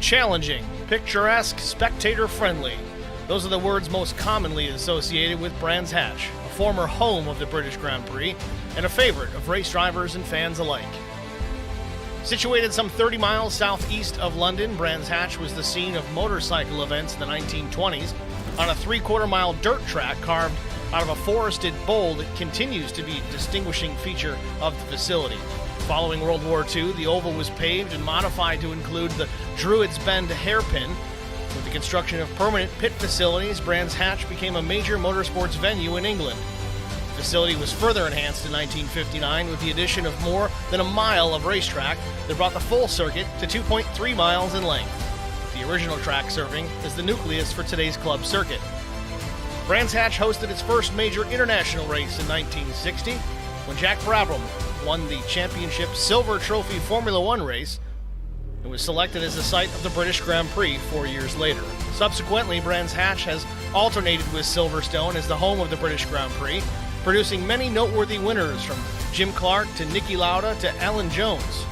Challenging, picturesque, spectator-friendly. Those are the words most commonly associated with Brands Hatch, a former home of the British Grand Prix and a favorite of race drivers and fans alike. Situated some 30 miles southeast of London, Brands Hatch was the scene of motorcycle events in the 1920s on a 3/4-mile dirt track carved out of a forested bowl that continues to be a distinguishing feature of the facility. Following World War II, the oval was paved and modified to include the Druids Bend hairpin. With the construction of permanent pit facilities, Brands Hatch became a major motorsports venue in England. The facility was further enhanced in 1959 with the addition of more than a mile of racetrack that brought the full circuit to 2.3 miles in length. The original track serving as the nucleus for today's club circuit. Brands Hatch hosted its first major international race in 1960 when Jack Brabham won the championship Silver Trophy Formula One race and was selected as the site of the British Grand Prix 4 years later. Subsequently, Brands Hatch has alternated with Silverstone as the home of the British Grand Prix, producing many noteworthy winners from Jim Clark to Niki Lauda to Alan Jones.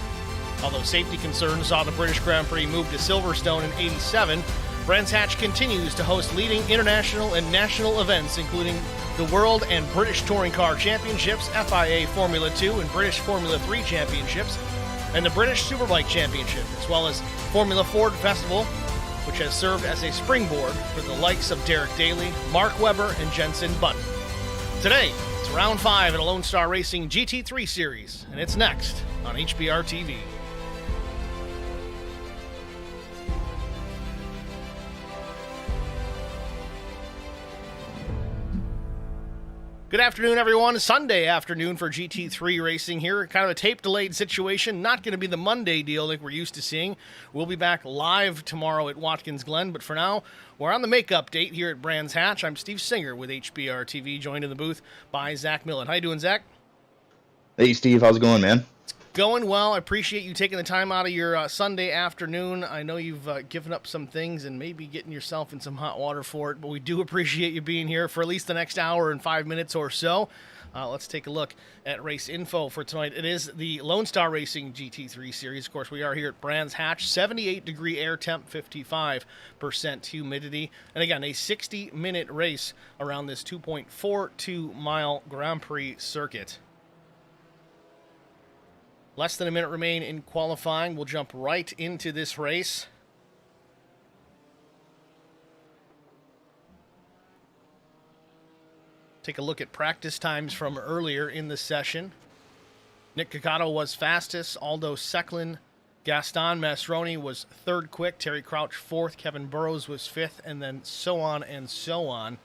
Although safety concerns saw the British Grand Prix move to Silverstone in '87, Brands Hatch continues to host leading international and national events including the World and British Touring Car Championships, FIA Formula 2 and British Formula 3 Championships, and the British Superbike Championship, as well as Formula Ford Festival, which has served as a springboard for the likes of Derek Daly, Mark Webber, and Jenson Button. Today, it's round 5 in a Lonestar Racing GT3 Series, and it's next on HBR TV. Good afternoon, everyone. Sunday afternoon for GT3 Racing here. Kind of a tape-delayed situation. Not going to be the Monday deal like we're used to seeing. We'll be back live tomorrow at Watkins Glen, but for now, we're on the makeup date here at Brands Hatch. I'm Steve Singer with HBR TV, joined in the booth by Zach Millen. How you doing, Zach? Hey, Steve. How's it going, man? Going well. I appreciate you taking the time out of your Sunday afternoon. I know you've given up some things and maybe getting yourself in some hot water for it, but we do appreciate you being here for at least the next hour and 5 minutes or so. Let's take a look at race info for tonight. It is the Lonestar Racing GT3 Series. Of course, we are here at Brands Hatch. 78-degree air temp, 55% humidity. And again, a 60-minute race around this 2.42-mile Grand Prix circuit. Less than a minute remain in qualifying. We'll jump right into this race. Take a look at practice times from earlier in the session. Nick Ciccato was fastest. Aldo Secklin, Gaston Masroni was third quick. Terry Crouch fourth. Kevin Burrows was fifth. And then so on and so on.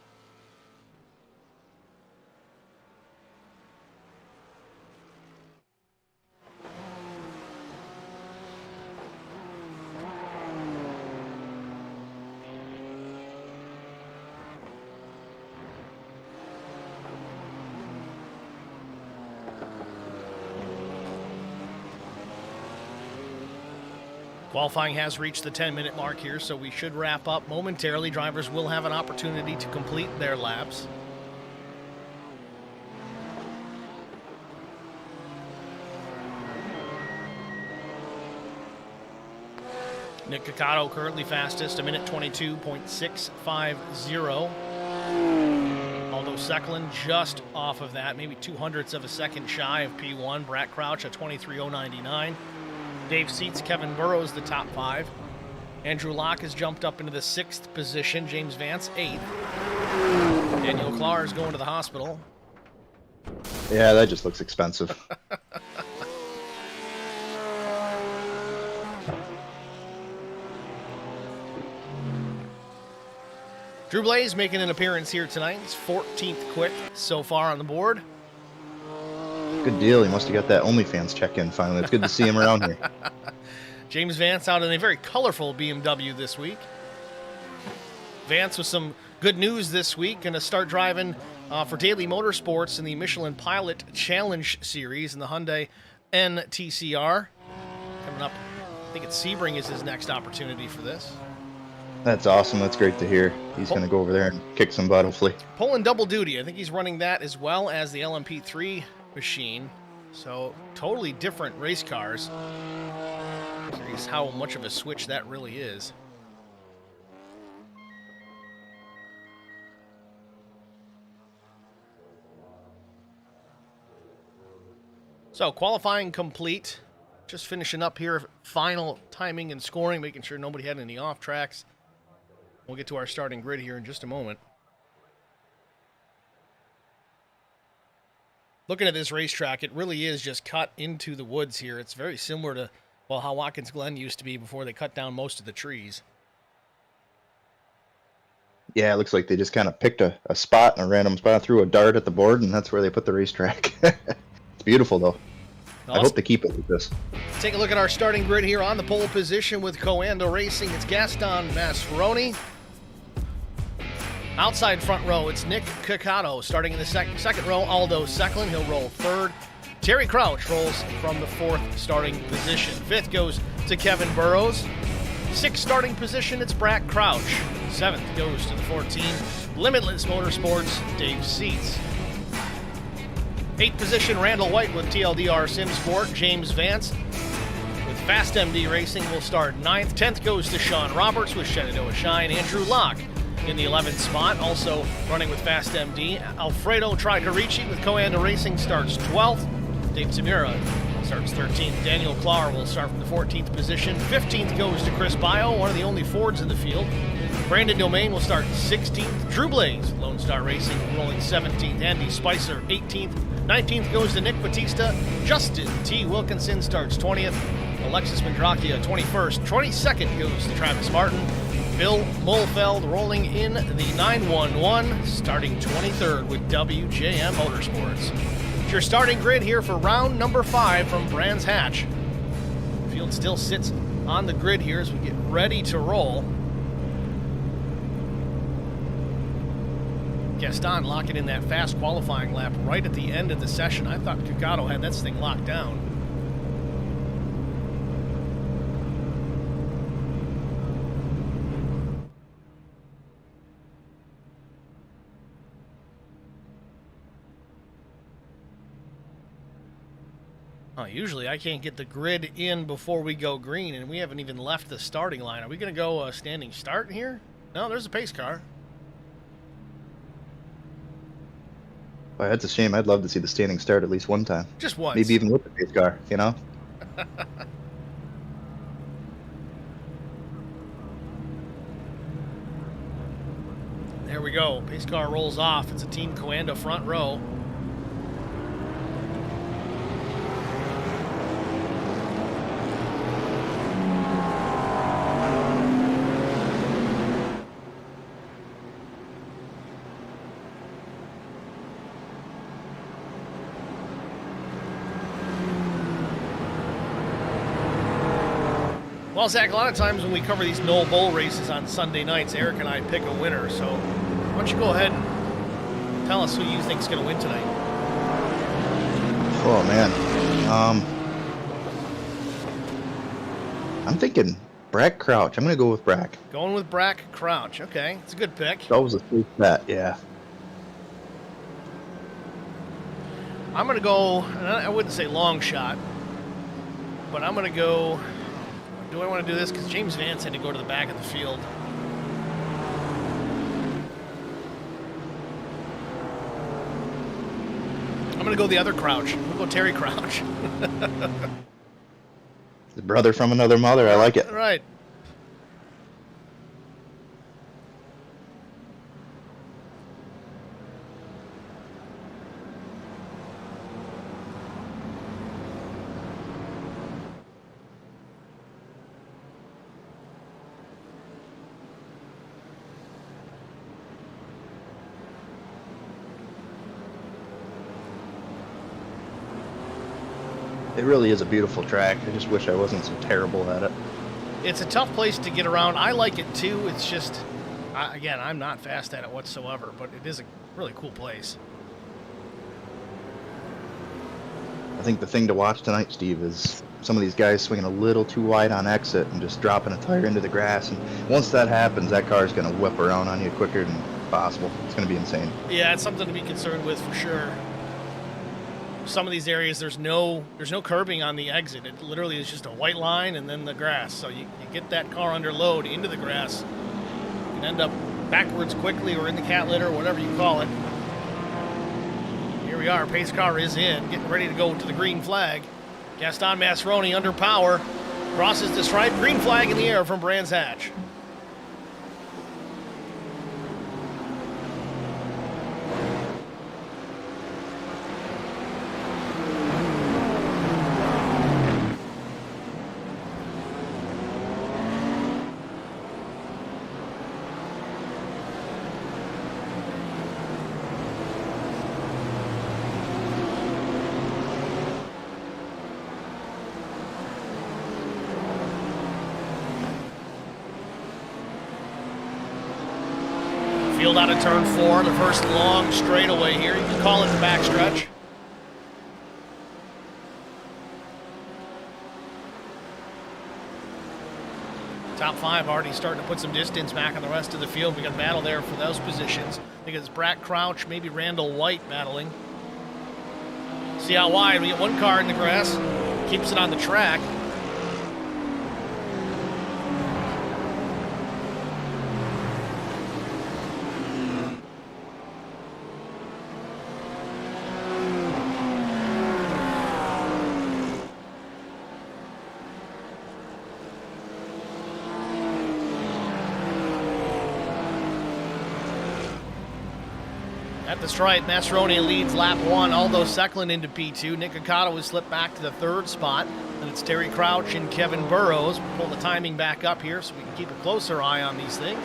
Qualifying has reached the 10-minute mark here, so we should wrap up momentarily. Drivers will have an opportunity to complete their laps. Nick Ciccato currently fastest, a minute 22.650. Although Secklin just off of that, maybe 0.02 of a second shy of P1. Brad Crouch at 23.099. Dave Seats, Kevin Burrows, the top 5. Andrew Locke has jumped up into the 6th position. James Vance, 8th. Daniel Clark is going to the hospital. Yeah, that just looks expensive. Drew Blaze making an appearance here tonight. He's 14th quick so far on the board. Good deal. He must have got that OnlyFans check-in finally. It's good to see him around here. James Vance out in a very colorful BMW this week. Vance with some good news this week. Going to start driving for Daily Motorsports in the Michelin Pilot Challenge Series in the Hyundai NTCR. Coming up, I think it's Sebring is his next opportunity for this. That's awesome. That's great to hear. He's going to go over there and kick some butt, hopefully. Pulling double duty. I think he's running that as well as the LMP3 machine. So totally different race cars. Curious how much of a switch that really is. So, qualifying complete. Just finishing up here, final timing and scoring, making sure nobody had any off tracks. We'll get to our starting grid here in just a moment. Looking at this racetrack, it really is just cut into the woods here. It's very similar to, well, how Watkins Glen used to be before they cut down most of the trees. Yeah, it looks like they just kind of picked a spot, a random spot, threw a dart at the board, and that's where they put the racetrack. It's beautiful, though. I hope they keep it like this. Take a look at our starting grid here on the pole position with Coando Racing. It's Gaston Masroni. Outside front row, it's Nick Ciccato. Starting in the second row, Aldo Secklin. He'll roll third. Terry Crouch rolls from the fourth starting position. Fifth goes to Kevin Burrows. Sixth starting position, it's Brack Crouch. Seventh goes to the 14, Limitless Motorsports, Dave Seats. Eighth position, Randall White with TLDR Simsport. James Vance with Fast MD Racing will start ninth. 10th goes to Sean Roberts with Shenandoah Shine. Andrew Locke in the 11th spot, also running with Fast MD. Alfredo Trigarici with Coanda Racing starts 12th. Dave Tamura starts 13th. Daniel Clark will start from the 14th position. 15th goes to Chris Bio, one of the only Fords in the field. Brandon Domain will start 16th. Drew Blaze, Lone Star Racing, rolling 17th. Andy Spicer, 18th. 19th goes to Nick Batista. Justin T. Wilkinson starts 20th. Alexis Mandrakia, 21st. 22nd goes to Travis Martin. Bill Mulfeld rolling in the 911, starting 23rd with WJM Motorsports. It's your starting grid here for round number 5 from Brands Hatch. The field still sits on the grid here as we get ready to roll. Gaston locking in that fast qualifying lap right at the end of the session. I thought Ciccato had that thing locked down. Usually I can't get the grid in before we go green, and we haven't even left the starting line. Are we going to go standing start here? No, there's a pace car. Well, that's a shame. I'd love to see the standing start at least one time. Just once. Maybe even with the pace car, you know? There we go. Pace car rolls off. It's a Team Coanda front row. Well, Zach, a lot of times when we cover these Knoll Bowl races on Sunday nights, Eric and I pick a winner. So why don't you go ahead and tell us who you think is going to win tonight? Oh, man. I'm thinking Brack Crouch. I'm going to go with Brack. Going with Brack Crouch. Okay, it's a good pick. That was a safe bet, yeah. I'm going to go, I wouldn't say long shot, but I'm going to go... Do I want to do this? Because James Vance had to go to the back of the field. I'm going to go the other Crouch. I'm going to go Terry Crouch. The brother from another mother. I like it. Right. It really is a beautiful track. I just wish I wasn't so terrible at it. It's a tough place to get around. I like it too. It's just, again, I'm not fast at it whatsoever, but it is a really cool place. I think the thing to watch tonight, Steve, is some of these guys swinging a little too wide on exit and just dropping a tire into the grass. And once that happens, that car is going to whip around on you quicker than possible. It's going to be insane. Yeah, it's something to be concerned with for sure. some of these areas there's no curbing on the exit. It literally is just a white line and then the grass. So you get that car under load into the grass, you can end up backwards quickly or in the cat litter, whatever you call it. Here we are, pace car is in, getting ready to go to the green flag. Gaston Masroni under power, crosses the stripe, green flag in the air from Brands Hatch. Field out of turn 4, the first long straightaway here. You can call it the backstretch. Top 5 already starting to put some distance back on the rest of the field. We got a battle there for those positions. I think it's Brad Crouch, maybe Randall White battling. See how wide. We get one car in the grass, keeps it on the track. At the stripe, Masroni leads lap 1, Aldo Secklin into P2. Nick Ocado has slipped back to the 3rd spot. And it's Terry Crouch and Kevin Burrows. We'll pull the timing back up here so we can keep a closer eye on these things.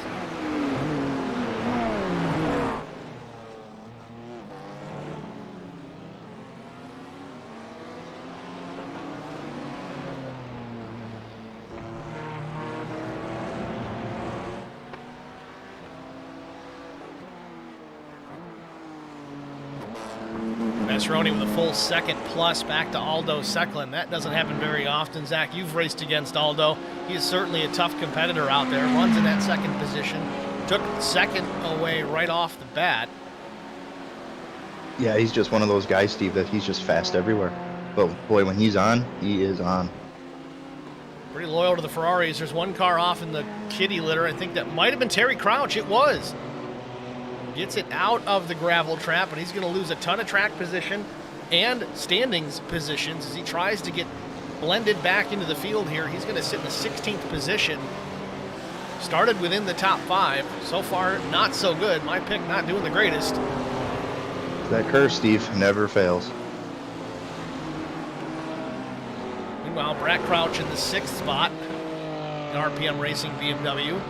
Masroni with a full second plus back to Aldo Secklin. That doesn't happen very often. Zach, you've raced against Aldo. He is certainly a tough competitor out there. Runs in that second position. Took second away right off the bat. Yeah, he's just one of those guys, Steve, that he's just fast everywhere. But boy, when he's on, he is on. Pretty loyal to the Ferraris. There's one car off in the kitty litter. I think that might have been Terry Crouch. It was. Gets it out of the gravel trap, and he's going to lose a ton of track position and standings positions as he tries to get blended back into the field here. He's going to sit in the 16th position. Started within the top 5. So far, not so good. My pick not doing the greatest. That curse, Steve, never fails. Meanwhile, Brad Crouch in the 6th spot in RPM Racing BMW.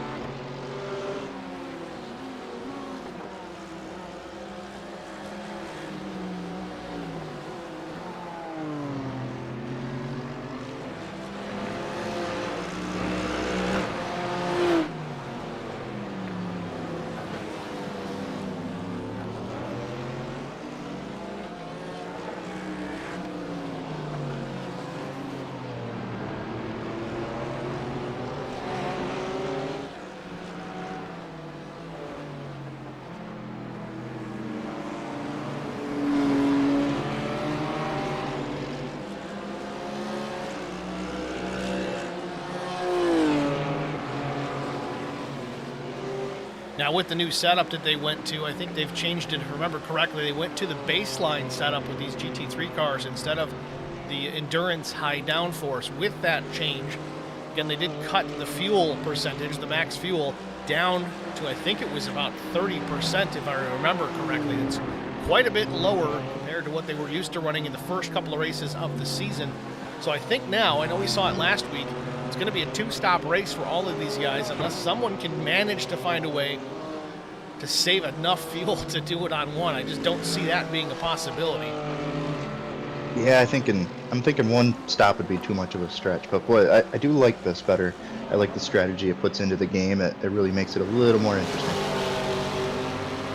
Now with the new setup that they went to, I think they've changed it, if I remember correctly, they went to the baseline setup with these GT3 cars instead of the endurance high downforce. With that change, again, they did cut the fuel percentage, the max fuel, down to, I think it was about 30% if I remember correctly. It's quite a bit lower compared to what they were used to running in the first couple of races of the season. So I think now, I know we saw it last week, it's going to be a 2-stop race for all of these guys unless someone can manage to find a way to save enough fuel to do it on one. I just don't see that being a possibility. Yeah, I'm thinking one stop would be too much of a stretch. But boy, I do like this better. I like the strategy it puts into the game. It really makes it a little more interesting.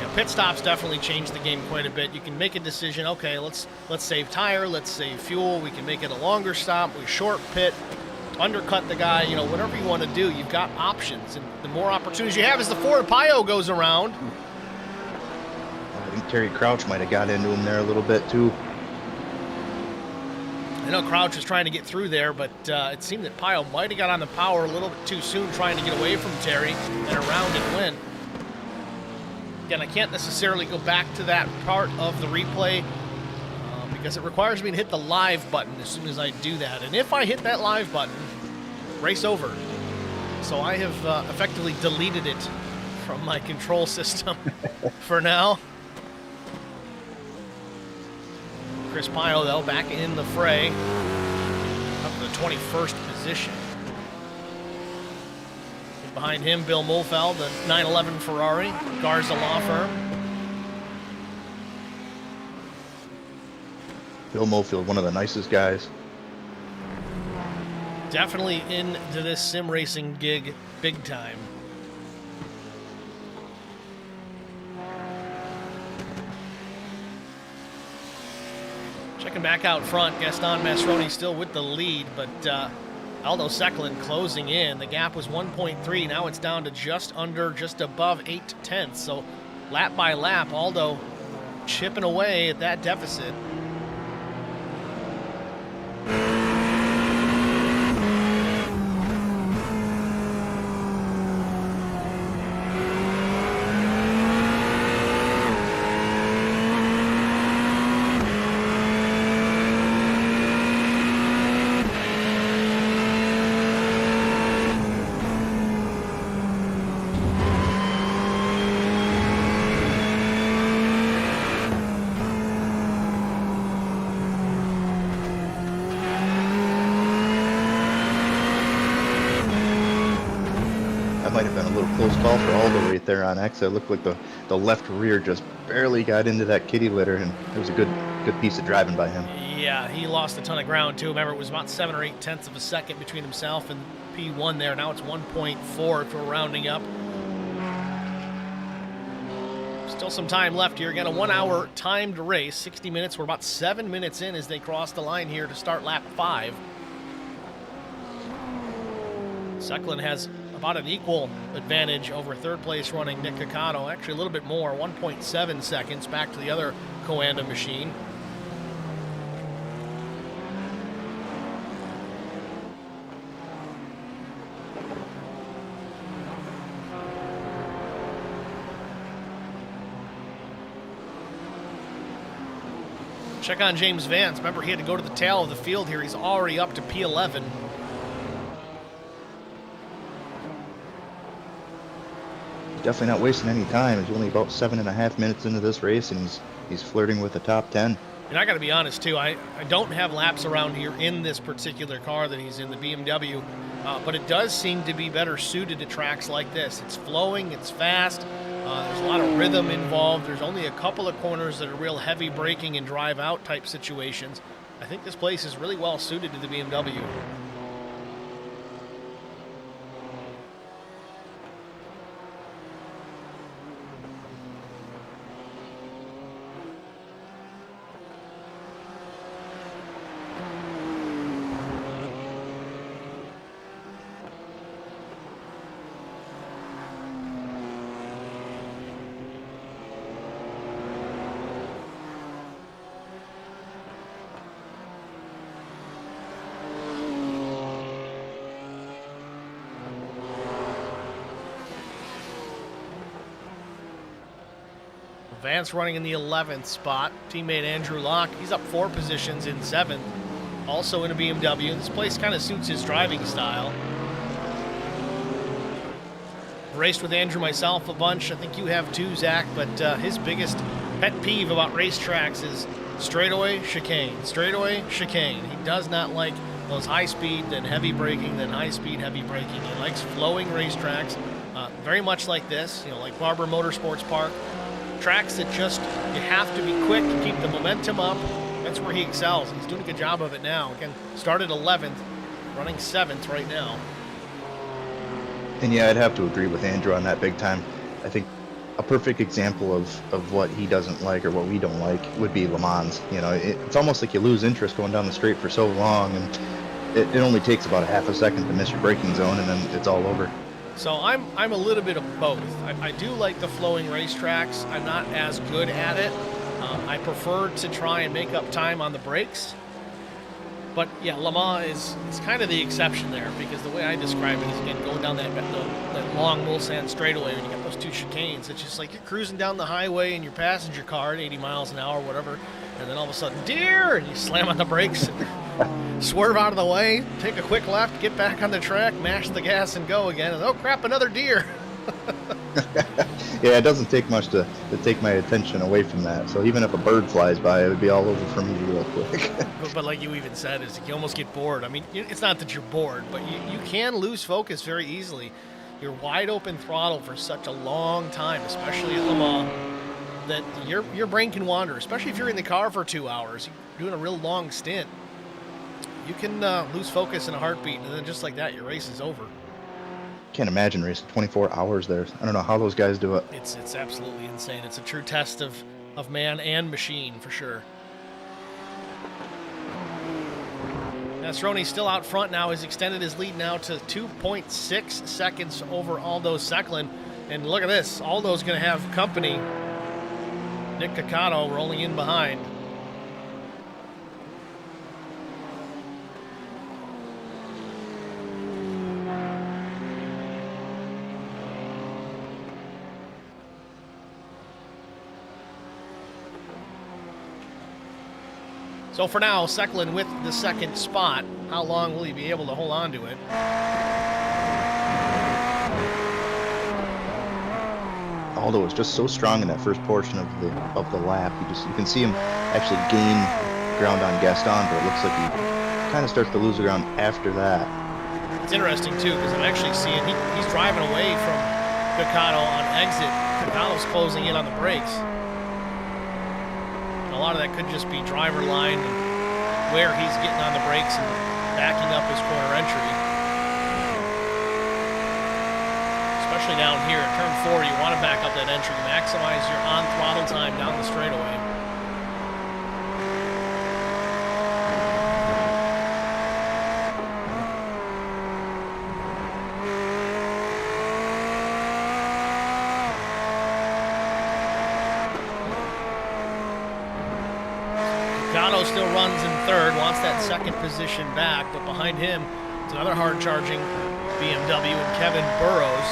Yeah, pit stops definitely change the game quite a bit. You can make a decision, okay, let's save tire, let's save fuel. We can make it a longer stop. We short pit, undercut the guy, whatever you want to do, you've got options. And the more opportunities you have as the Ford Pio goes around. I think Terry Crouch might have got into him there a little bit too. I know Crouch was trying to get through there, but it seemed that Pyle might have got on the power a little bit too soon, trying to get away from Terry, and around it went. Again, I can't necessarily go back to that part of the replay because it requires me to hit the live button as soon as I do that. And if I hit that live button, race over. So I have effectively deleted it from my control system for now. Chris Pyle, though, back in the fray, up to the 21st position. And behind him, Bill Mulfeld, the 911 Ferrari, Garza Law Firm. Bill Mulfeld, one of the nicest guys. Definitely into this sim racing gig big time. Checking back out front, Gaston Masroni still with the lead, but Aldo Secklin closing in. The gap was 1.3. Now it's down to just above 8/10. So lap by lap, Aldo chipping away at that deficit. Might have been a little close call for Aldo right there on exit. It looked like the left rear just barely got into that kitty litter, and it was a good piece of driving by him. Yeah, he lost a ton of ground too. Remember, it was about 7 or 8/10 of a second between himself and P1 there. Now it's 1.4 if we're rounding up. Still some time left here. Again, a 1 hour timed race, 60 minutes. We're about 7 minutes in as they cross the line here to start lap 5. Secklin has about an equal advantage over third place running Nick Ciccato. Actually a little bit more, 1.7 seconds back to the other Coanda machine. Check on James Vance. Remember, he had to go to the tail of the field here. He's already up to P11. Definitely not wasting any time. He's only about 7.5 minutes into this race, and he's flirting with the top 10. And I got to be honest too, I don't have laps around here in this particular car that he's in, the BMW, but it does seem to be better suited to tracks like this. It's flowing, it's fast, there's a lot of rhythm involved. There's only a couple of corners that are real heavy braking and drive out type situations. I think this place is really well suited to the BMW. Vance running in the 11th spot. Teammate Andrew Locke, he's up 4 positions in 7th. Also in a BMW. This place kind of suits his driving style. Raced with Andrew myself a bunch. I think you have too, Zach, but his biggest pet peeve about racetracks is straightaway chicane. Straightaway chicane. He does not like those high speed, then heavy braking, then high speed, heavy braking. He likes flowing racetracks, very much like this, you know, like Barber Motorsports Park. Tracks that just, you have to be quick to keep the momentum up. That's where he excels. He's doing a good job of it now. Again, started 11th, running 7th right now. And yeah, I'd have to agree with Andrew on that big time. I think a perfect example of what he doesn't like or what we don't like would be Le Mans. You know, it's almost like you lose interest going down the straight for so long, and it only takes about a half a second to miss your braking zone, and then it's all over. So I'm a little bit of both. I do like the flowing racetracks. I'm not as good at it. I prefer to try and make up time on the brakes. But yeah, Le Mans is kind of the exception there, because the way I describe it is, again, going down that long Mulsanne straightaway when you got those two chicanes. It's just like you're cruising down the highway in your passenger car at 80 miles an hour, whatever, and then all of a sudden, deer, and you slam on the brakes, and swerve out of the way, take a quick left, get back on the track, mash the gas, and go again. And oh crap, another deer. Yeah, it doesn't take much to take my attention away from that. So even if a bird flies by, it would be all over for me real quick. But like you even said, is you almost get bored. I mean, it's not that you're bored, but you can lose focus very easily. You're wide open throttle for such a long time, especially at Le Mans, that your brain can wander, especially if you're in the car for 2 hours, you're doing a real long stint. You can lose focus in a heartbeat, and then just like that, your race is over. Can't imagine racing 24 hours there. I don't know how those guys do it. It's absolutely insane. It's a true test of man and machine, for sure. Nasroni's still out front now. He's extended his lead now to 2.6 seconds over Aldo Secklin. And look at this. Aldo's going to have company. Nick Caccato rolling in behind. So for now, Secklin with the second spot. How long will he be able to hold on to it? Aldo was just so strong in that first portion of the lap. You can see him actually gain ground on Gaston, but it looks like he kind of starts to lose the ground after that. It's interesting too, because I'm actually seeing he's driving away from Caccato on exit. Caccato's closing in on the brakes. A lot of that could just be driver line and where he's getting on the brakes and backing up his corner entry. Especially down here at turn 4, you want to back up that entry, maximize your on throttle time down the straightaway. Caccato still runs in third, wants that second position back, but behind him it's another hard-charging BMW and Kevin Burrows.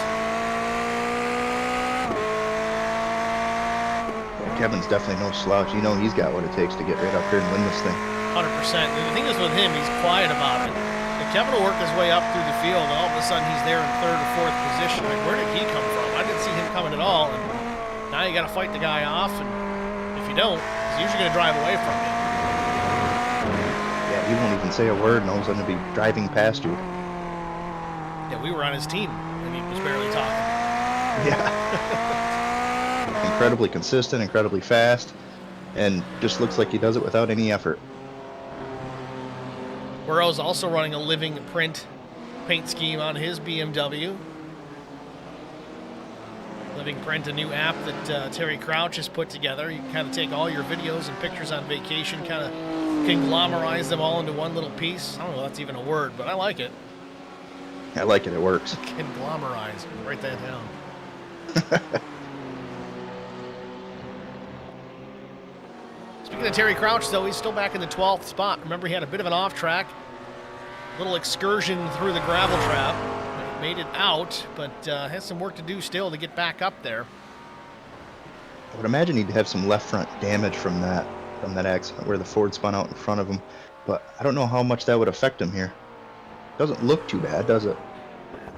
Yeah, Kevin's definitely no slouch. You know he's got what it takes to get right up here and win this thing. 100%. And the thing is with him, he's quiet about it. And Kevin will work his way up through the field, and all of a sudden he's there in third or fourth position. Like, where did he come from? I didn't see him coming at all. And now you got to fight the guy off, and if you don't, he's usually going to drive away from you. He won't even say a word, and all of a sudden he'll be driving past you. Yeah, we were on his team, and he was barely talking. Yeah. Incredibly consistent, incredibly fast, and just looks like he does it without any effort. Burrow's also running a living print paint scheme on his BMW. Living Print, a new app that Terry Crouch has put together. You can kind of take all your videos and pictures on vacation, kind of conglomerize them all into one little piece. I don't know if that's even a word, but I like it. I like it. It works. Conglomerize. Write that down. Speaking of Terry Crouch, though, he's still back in the 12th spot. Remember, he had a bit of an off-track, little excursion through the gravel trap. Made it out, but has some work to do still to get back up there. I would imagine he'd have some left front damage from that accident where the Ford spun out in front of him, but I don't know how much that would affect him here. Doesn't look too bad, does it?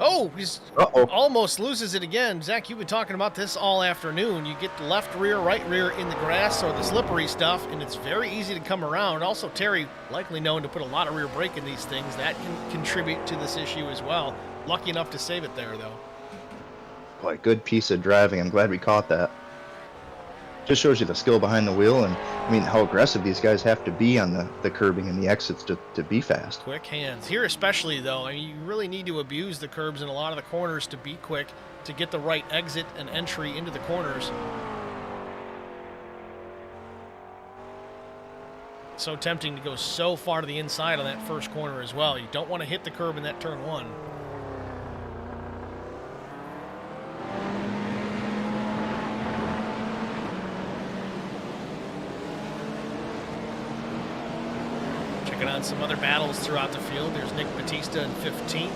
Oh, he's almost loses it again. Zach, you've been talking about this all afternoon. You get the left rear, right rear in the grass or the slippery stuff, and it's very easy to come around. Also, Terry, likely known to put a lot of rear brake in these things. That can contribute to this issue as well. Lucky enough to save it there, though. Boy, good piece of driving. I'm glad we caught that. Just shows you the skill behind the wheel, and I mean how aggressive these guys have to be on the curbing and the exits to be fast. Quick hands. Here especially, though, I mean, you really need to abuse the curbs in a lot of the corners to be quick, to get the right exit and entry into the corners. So tempting to go so far to the inside on that first corner as well. You don't want to hit the curb in that turn one. Checking on some other battles throughout the field. There's Nick Batista in 15th.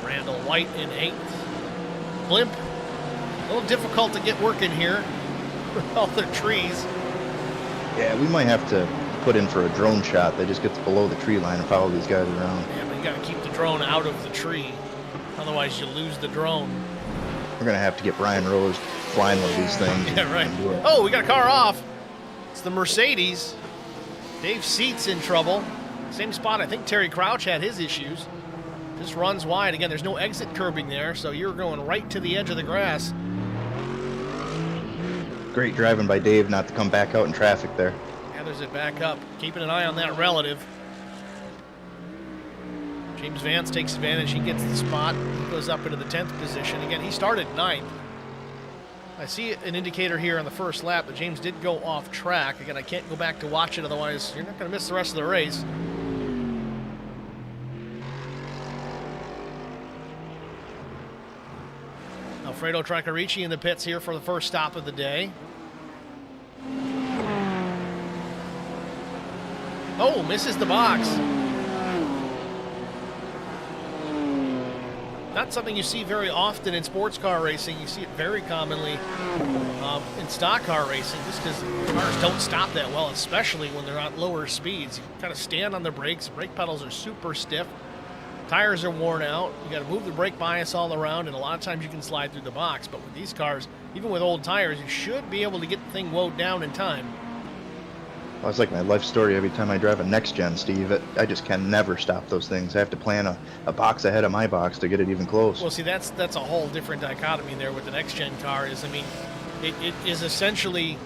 Randall White in 8th. Blimp, a little difficult to get working here with all the trees. Yeah, we might have to put in for a drone shot that just gets below the tree line and follow these guys around. Yeah, but you got to keep the drone out of the tree. Otherwise, you lose the drone. We're going to have to get Brian Rose flying with these things. Yeah, right. Oh, we got a car off. It's the Mercedes. Dave Seats in trouble. Same spot I think Terry Crouch had his issues. Just runs wide. Again, there's no exit curbing there, so you're going right to the edge of the grass. Great driving by Dave not to come back out in traffic there. Gathers it back up, keeping an eye on that relative. James Vance takes advantage. He gets the spot. He goes up into the 10th position. Again, he started 9th. I see an indicator here on the first lap that James did go off track. Again, I can't go back to watch it, otherwise you're not going to miss the rest of the race. Alfredo Tracarici in the pits here for the first stop of the day. Oh, misses the box. Not something you see very often in sports car racing. You see it very commonly in stock car racing, just because cars don't stop that well, especially when they're at lower speeds. You kind of stand on the brakes. Brake pedals are super stiff. Tires are worn out. You got to move the brake bias all around, and a lot of times you can slide through the box. But with these cars, even with old tires, you should be able to get the thing wound down in time. Well, it's like my life story every time I drive a next gen, Steve. I just can never stop those things. I have to plan a box ahead of my box to get it even close. Well, see, that's a whole different dichotomy there with the next gen car. Is, I mean, it is essentially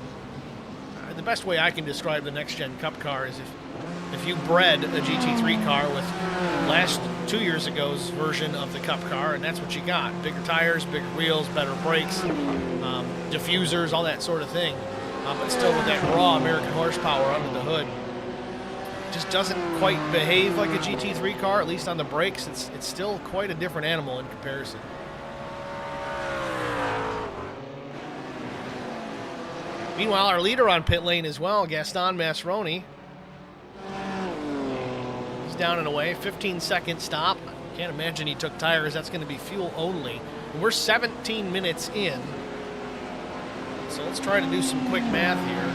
the best way I can describe the next gen Cup car is if you bred a GT3 car with last 2 years ago's version of the Cup car, and that's what you got: bigger tires, bigger wheels, better brakes, diffusers, all that sort of thing. But still with that raw American horsepower under the hood. Just doesn't quite behave like a GT3 car, at least on the brakes. It's still quite a different animal in comparison. Meanwhile, our leader on pit lane as well, Gaston Masroni. He's down and away, 15-second stop. Can't imagine he took tires. That's going to be fuel only. And we're 17 minutes in. So let's try to do some quick math here.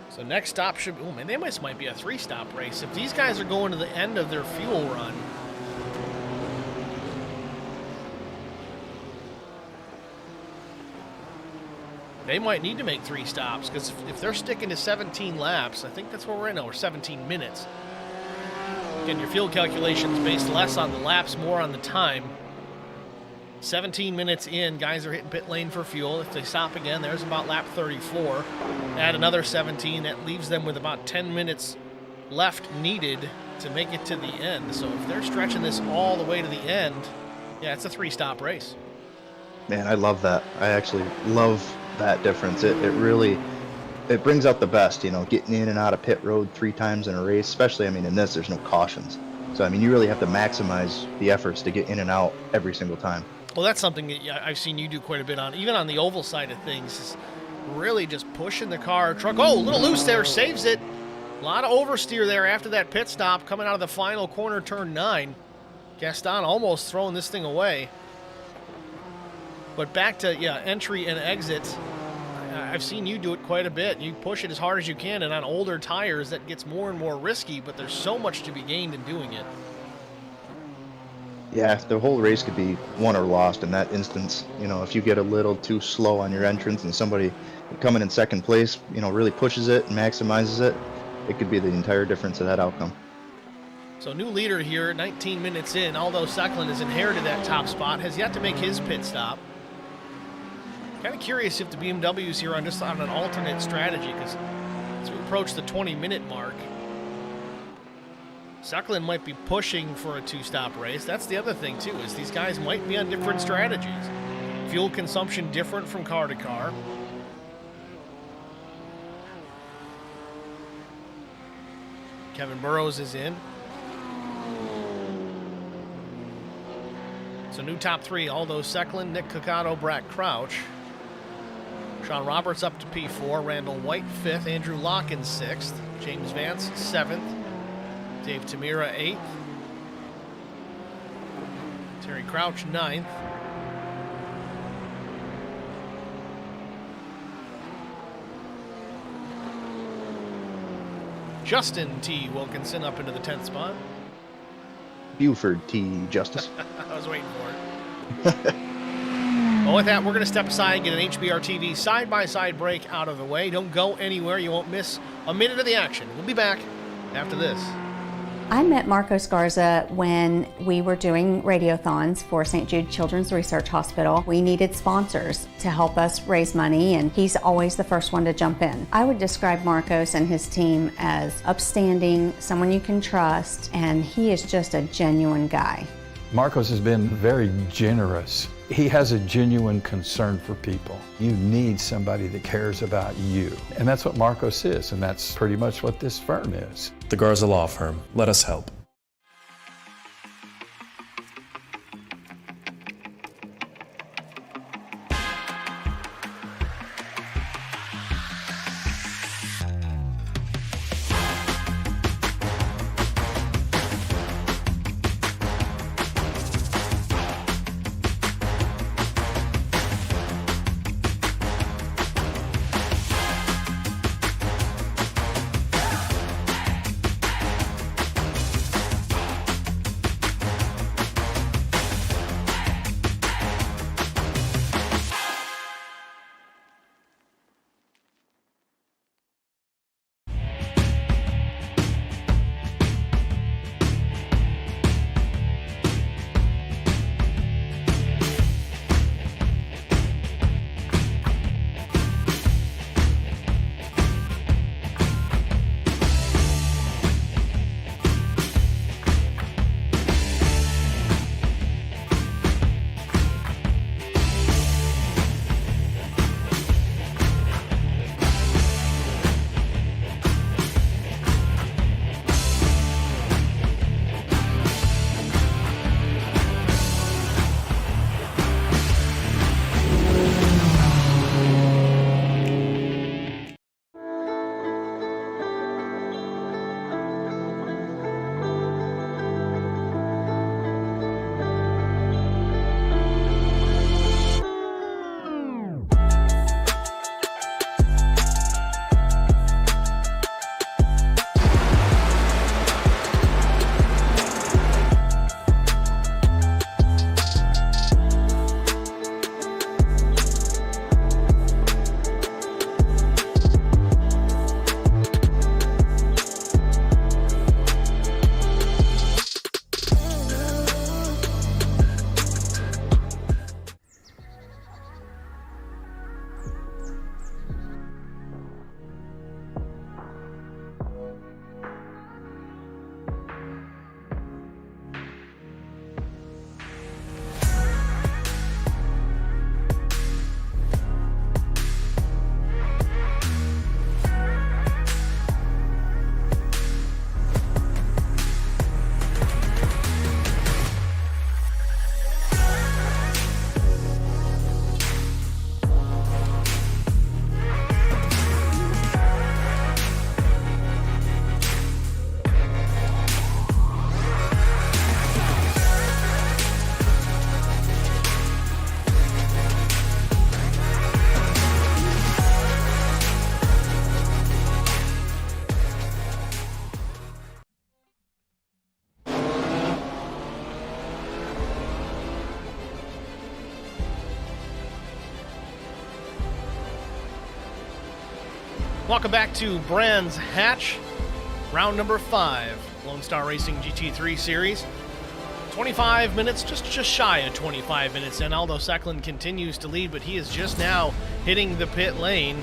So next stop should be, oh man, this might be a 3-stop race. If these guys are going to the end of their fuel run, they might need to make 3 stops, because if they're sticking to 17 laps, I think that's where we're in now, or 17 minutes. Again, your fuel calculations based less on the laps, more on the time. 17 minutes in, guys are hitting pit lane for fuel. If they stop again, there's about lap 34. Add another 17, that leaves them with about 10 minutes left needed to make it to the end. So if they're stretching this all the way to the end, yeah, it's a 3-stop race. Man, I love that. I actually love that difference. It really, it brings out the best, you know, getting in and out of pit road 3 times in a race, especially, I mean, in this, there's no cautions. So, I mean, you really have to maximize the efforts to get in and out every single time. Well, that's something that I've seen you do quite a bit on, even on the oval side of things, is really just pushing the car, truck. Oh, a little loose there, saves it. A lot of oversteer there after that pit stop coming out of the final corner, turn 9. Gaston almost throwing this thing away. But back to, entry and exit. I've seen you do it quite a bit. You push it as hard as you can, and on older tires, that gets more and more risky, but there's so much to be gained in doing it. Yeah, the whole race could be won or lost in that instance. You know, if you get a little too slow on your entrance and somebody coming in second place, you know, really pushes it and maximizes it, it could be the entire difference of that outcome. So new leader here, 19 minutes in. Aldo Secklin has inherited that top spot, has yet to make his pit stop. Kind of curious if the BMWs here are just on an alternate strategy, because as we approach the 20-minute mark, Secklin might be pushing for a 2-stop race. That's the other thing, too, is these guys might be on different strategies. Fuel consumption different from car to car. Kevin Burrows is in. So new top three, Aldo Secklin, Nick Coccato, Brad Crouch. Sean Roberts up to P4, Randall White 5th, Andrew Locken 6th, James Vance 7th, Dave Tamira 8th, Terry Crouch 9th, Justin T. Wilkinson up into the 10th spot. Buford T. Justice. I was waiting for it. Well, with that, we're going to step aside and get an HBR TV side-by-side break out of the way. Don't go anywhere. You won't miss a minute of the action. We'll be back after this. I met Marco Scarza when we were doing radiothons for St. Jude Children's Research Hospital. We needed sponsors to help us raise money, and he's always the first one to jump in. I would describe Marcos and his team as upstanding, someone you can trust, and he is just a genuine guy. Marcos has been very generous. He has a genuine concern for people. You need somebody that cares about you. And that's what Marcos is, and that's pretty much what this firm is. The Garza Law Firm. Let us help. Welcome back to Brands Hatch, round number 5, Lonestar Racing GT3 Series. 25 minutes, just shy of 25 minutes, and Aldo Secklin continues to lead, but he is just now hitting the pit lane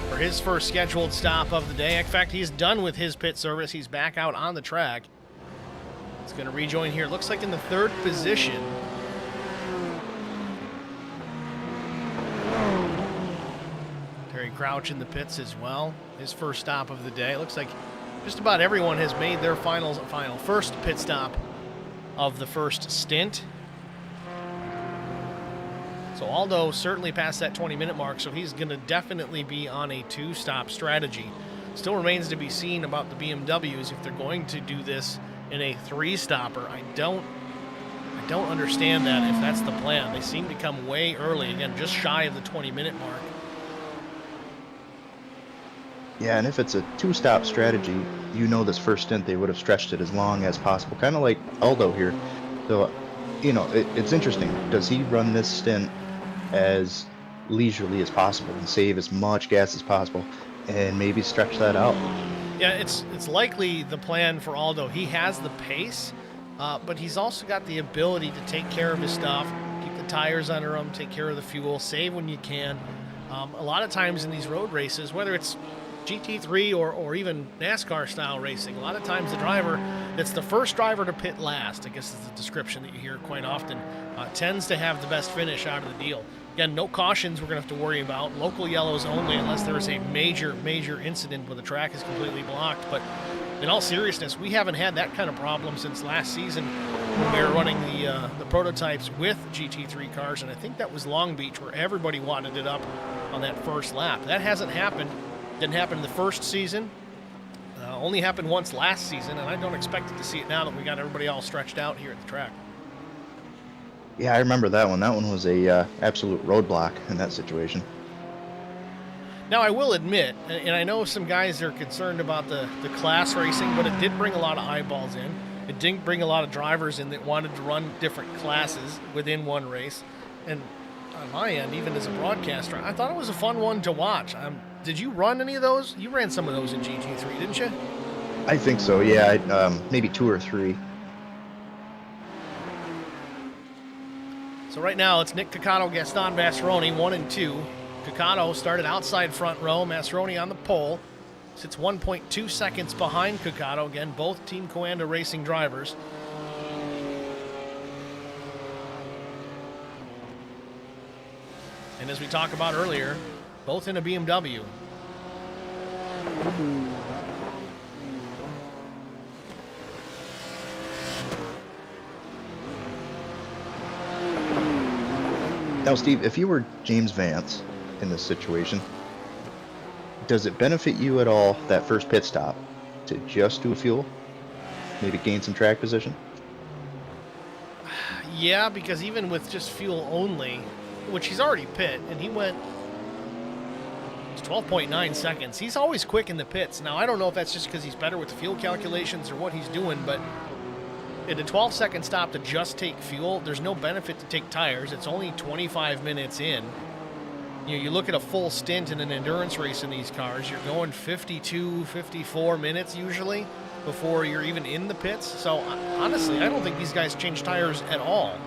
for his first scheduled stop of the day. In fact, he's done with his pit service. He's back out on the track. He's going to rejoin here. Looks like in the 3rd position. Terry Crouch in the pits as well. His first stop of the day. It looks like just about everyone has made their first pit stop of the first stint. So Aldo certainly passed that 20-minute mark, so he's going to definitely be on a 2-stop strategy. Still remains to be seen about the BMWs if they're going to do this in a 3-stopper. I don't understand that if that's the plan. They seem to come way early, again, just shy of the 20-minute mark. Yeah, and if it's a 2-stop strategy, you know this first stint they would have stretched it as long as possible, kind of like Aldo here. So, you know, it's interesting. Does he run this stint as leisurely as possible and save as much gas as possible and maybe stretch that out? Yeah, it's likely the plan for Aldo. He has the pace, but he's also got the ability to take care of his stuff, keep the tires under him, take care of the fuel, save when you can. A lot of times in these road races, whether it's GT3 or even NASCAR style racing, a lot of times the driver that's the first driver to pit last, I guess is the description that you hear quite often, tends to have the best finish out of the deal. Again, no cautions we're going to have to worry about. Local yellows only unless there is a major incident where the track is completely blocked. But in all seriousness, we haven't had that kind of problem since last season when we were running the prototypes with GT3 cars, and I think that was Long Beach where everybody wadded it up on that first lap. That hasn't happened. Didn't happen in the first season. Only happened once last season, and I don't expect to see it now that we got everybody all stretched out here at the track. Yeah, I remember that one. That one was a absolute roadblock in that situation. Now, I will admit, and I know some guys are concerned about the class racing, but it did bring a lot of eyeballs in. It did bring a lot of drivers in that wanted to run different classes within one race. And on my end, even as a broadcaster, I thought it was a fun one to watch. Did you run any of those? You ran some of those in GT3, didn't you? I think so, yeah. Maybe 2 or 3. So right now, it's Nick Ciccato, Gaston Masseroni, 1 and 2. Ciccato started outside front row. Masseroni on the pole. Sits 1.2 seconds behind Ciccato. Again, both Team Coanda Racing drivers. And as we talked about earlier, both in a BMW. Now, Steve, if you were James Vance in this situation, does it benefit you at all, that first pit stop, to just do fuel? Maybe gain some track position? Yeah, because even with just fuel only, which he's already pit, and he went 12.9 seconds. He's always quick in the pits. Now, I don't know if that's just because he's better with the fuel calculations or what he's doing, but in a 12-second stop to just take fuel, there's no benefit to take tires. It's only 25 minutes in. You look at a full stint in an endurance race in these cars, you're going 52, 54 minutes usually before you're even in the pits. So, honestly, I don't think these guys change tires at all.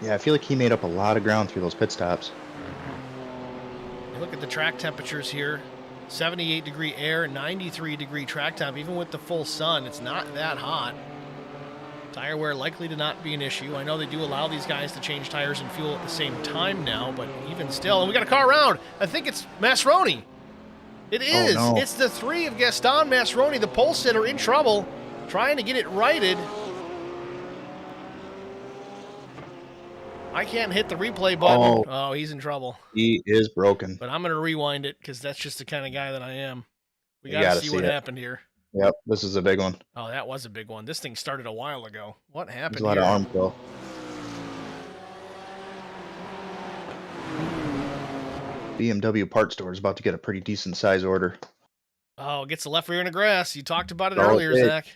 Yeah, I feel like he made up a lot of ground through those pit stops. You look at the track temperatures here, 78-degree air, 93-degree track temp. Even with the full sun, it's not that hot. Tire wear likely to not be an issue. I know they do allow these guys to change tires and fuel at the same time now, but even still, and we got a car around. I think it's Masseroni. It is. Oh, no. It's the 3 of Gaston Masseroni, the pole sitter, in trouble, trying to get it righted. I can't hit the replay button. Oh, he's in trouble. He is broken. But I'm going to rewind it because that's just the kind of guy that I am. We got to see what happened here. Yep, this is a big one. Oh, that was a big one. This thing started a while ago. What happened There's a lot here? of arm pull. BMW part store is about to get a pretty decent size order. Oh, gets the left rear in the grass. You talked about it That's all earlier, it takes. Zach.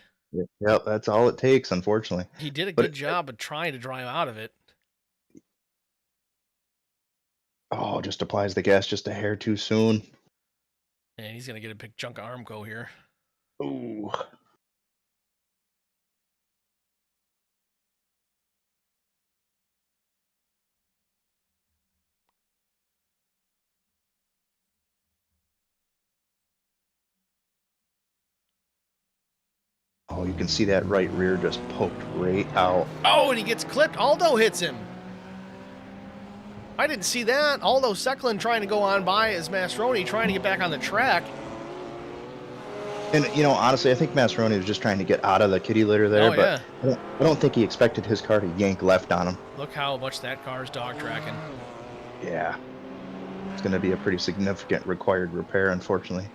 Yep, that's all it takes, unfortunately. He did a But good job of trying to drive out of it. Oh, just applies the gas just a hair too soon. And he's going to get a big chunk of Armco here. Ooh. Oh, you can see that right rear just poked right out. Oh, and he gets clipped. Aldo hits him. I didn't see that. Aldo Secklin trying to go on by as Masseroni trying to get back on the track. And, honestly, I think Masseroni was just trying to get out of the kitty litter there, Oh, but yeah. I don't think he expected his car to yank left on him. Look how much that car is dog tracking. Yeah. It's going to be a pretty significant required repair, unfortunately.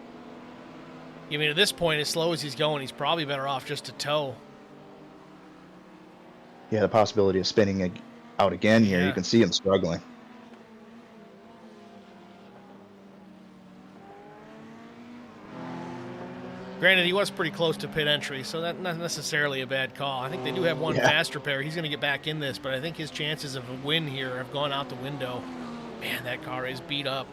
I mean, at this point, as slow as he's going, he's probably better off just to tow. Yeah, the possibility of spinning out again here, Yeah. you can see him struggling. Granted, he was pretty close to pit entry, so that's not necessarily a bad call. I think they do have one fast repair. He's going to get back in this, but I think his chances of a win here have gone out the window. Man, that car is beat up.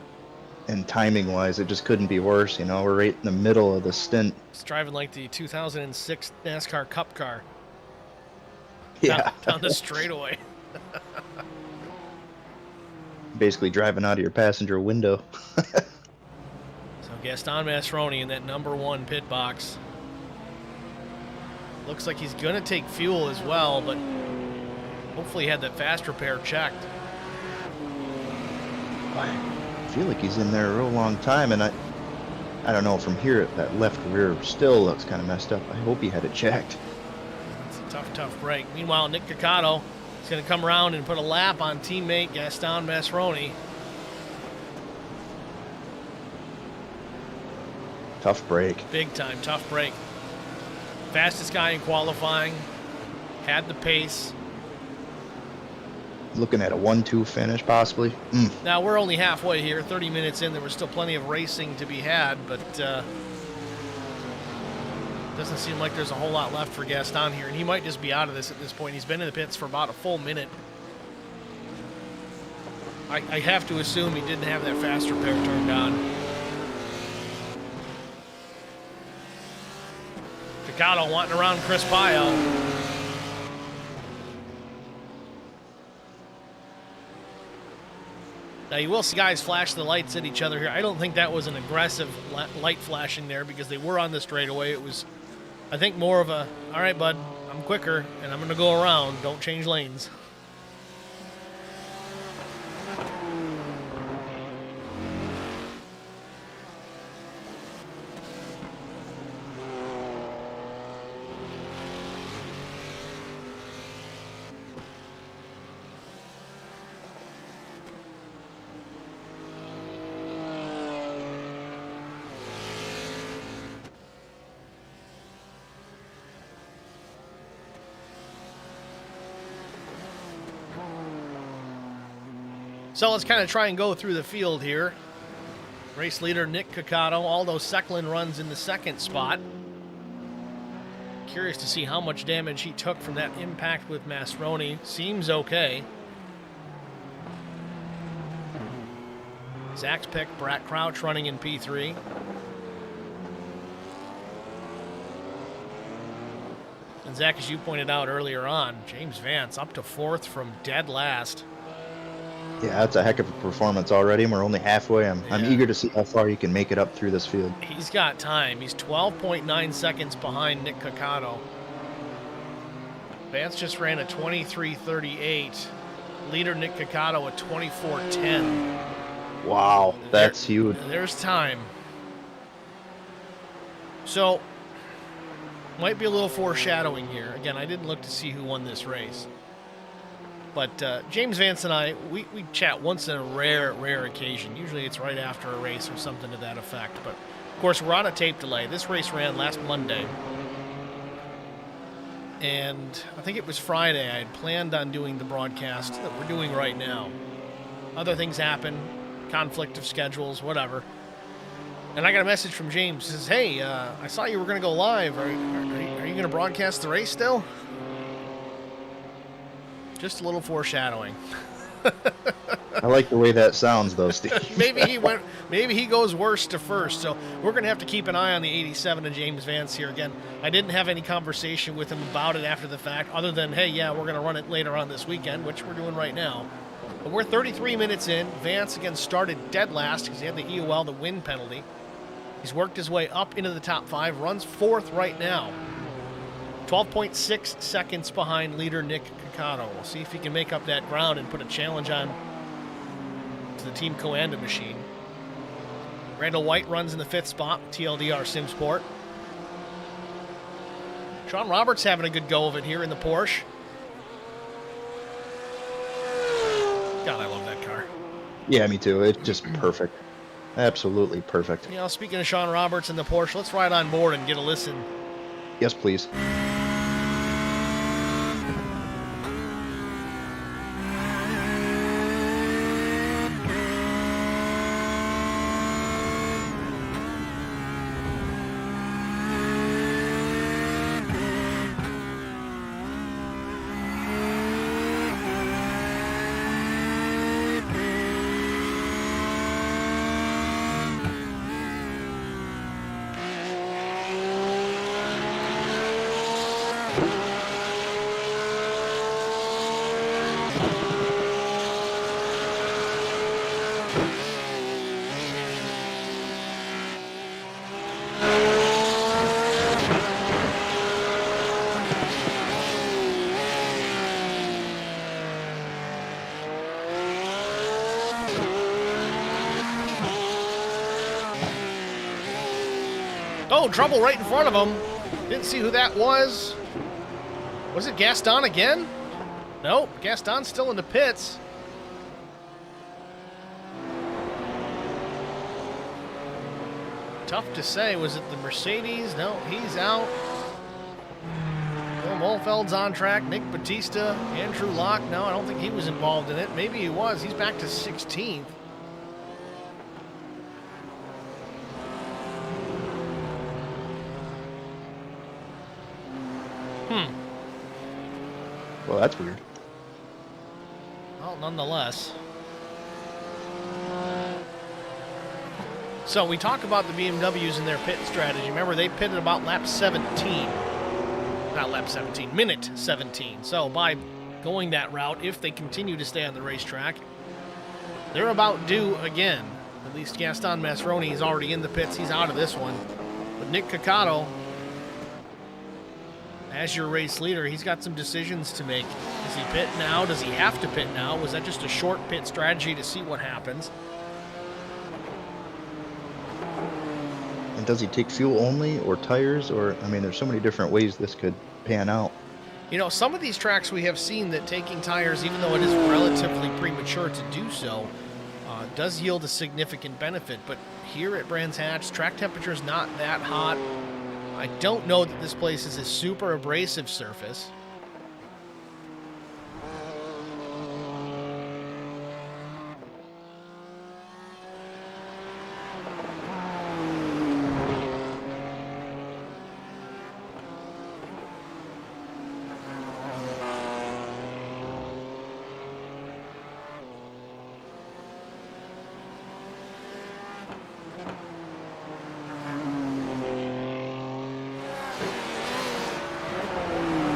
And timing-wise, it just couldn't be worse. We're right in the middle of the stint. It's driving like the 2006 NASCAR Cup car. Yeah. Down the straightaway. Basically driving out of your passenger window. So Gaston Masseroni in that number 1 pit box. Looks like he's going to take fuel as well, but hopefully he had that fast repair checked. I feel like he's in there a real long time, and I don't know, from here, that left rear still looks kind of messed up. I hope he had it checked. It's a tough break. Meanwhile, Nick Ciccato is going to come around and put a lap on teammate Gaston Masseroni. Tough break. Big time, tough break. Fastest guy in qualifying. Had the pace. Looking at a 1-2 finish, possibly. Now, we're only halfway here, 30 minutes in. There was still plenty of racing to be had, but doesn't seem like there's a whole lot left for Gaston here, and he might just be out of this at this point. He's been in the pits for about a full minute. I have to assume he didn't have that fast repair turned on. Ciccato wanting around Chris Pio. Now, you will see guys flash the lights at each other here. I don't think that was an aggressive light flashing there because they were on the straightaway. It was, I think, more of a, all right, bud, I'm quicker, and I'm going to go around. Don't change lanes. So let's kind of try and go through the field here. Race leader Nick Ciccato, Aldo Secklin runs in the second spot. Curious to see how much damage he took from that impact with Masseroni. Seems okay. Zach's pick, Brett Crouch running in P3. And Zach, as you pointed out earlier on, James Vance up to 4th from dead last. Yeah, that's a heck of a performance already, and we're only halfway. I'm eager to see how far you can make it up through this field. He's got time. He's 12.9 seconds behind Nick Ciccato. Vance just ran a 23:38. Leader Nick Ciccato a 24:10. Wow, that's huge. There's time. So, might be a little foreshadowing here. Again, I didn't look to see who won this race. But James Vance and I, we chat once in a rare occasion. Usually it's right after a race or something to that effect. But, of course, we're on a tape delay. This race ran last Monday. And I think it was Friday. I had planned on doing the broadcast that we're doing right now. Other things happen, conflict of schedules, whatever. And I got a message from James. He says, hey, I saw you were going to go live. Are you going to broadcast the race still? Just a little foreshadowing. I like the way that sounds, though, Steve. Maybe he goes worst to first. So we're going to have to keep an eye on the 87 of James Vance here. Again, I didn't have any conversation with him about it after the fact, other than, hey, yeah, we're going to run it later on this weekend, which we're doing right now. But we're 33 minutes in. Vance, again, started dead last because he had the EOL, the win penalty. He's worked his way up into the top 5, runs 4th right now. 12.6 seconds behind leader Nick Ciccato. We'll see if he can make up that ground and put a challenge on to the Team Coanda machine. Randall White runs in the 5th spot, TLDR Simsport. Sean Roberts having a good go of it here in the Porsche. God, I love that car. Yeah, me too. It's just perfect. Absolutely perfect. You know, speaking of Sean Roberts and the Porsche, let's ride on board and get a listen. Yes, please. Oh, trouble right in front of him. Didn't see who that was. Was it Gaston again? Nope, Gaston's still in the pits. Tough to say. Was it the Mercedes? No, he's out. Bill Molfeld's on track. Nick Batista, Andrew Locke. No, I don't think he was involved in it. Maybe he was. He's back to 16th. Well, that's weird. Well, nonetheless. So we talk about the BMWs and their pit strategy. Remember, they pitted about lap 17. Not lap 17, minute 17. So by going that route, if they continue to stay on the racetrack, they're about due again. At least Gaston Masroni is already in the pits. He's out of this one. But Nick Caccato, as your race leader, he's got some decisions to make. Does he pit now? Does he have to pit now? Was that just a short pit strategy to see what happens? And does he take fuel only or tires? Or, I mean, there's so many different ways this could pan out. You know, some of these tracks we have seen that taking tires, even though it is relatively premature to do so, does yield a significant benefit. But here at Brands Hatch, track temperature is not that hot. I don't know that this place is a super abrasive surface.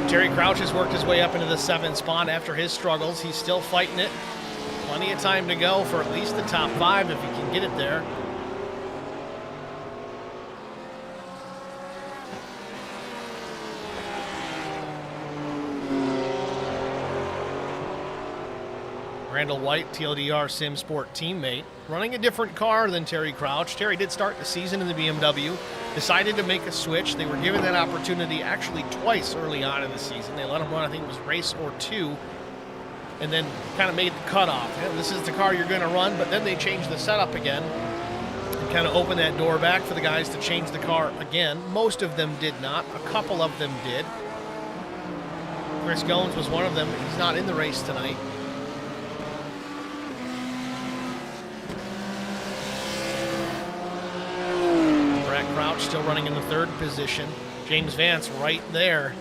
Terry Crouch has worked his way up into the 7th spot after his struggles. He's still fighting it. Plenty of time to go for at least the top 5 if he can get it there. Randall White, TLDR Sim Sport teammate, running a different car than Terry Crouch. Terry did start the season in the BMW, decided to make a switch. They were given that opportunity actually twice early on in the season. They let him run, I think it was race or 2, and then kind of made the cutoff. And this is the car you're going to run, but then they changed the setup again and kind of opened that door back for the guys to change the car again. Most of them did not. A couple of them did. Chris Goins was one of them. He's not in the race tonight. Crouch still running in the 3rd position. James Vance right there.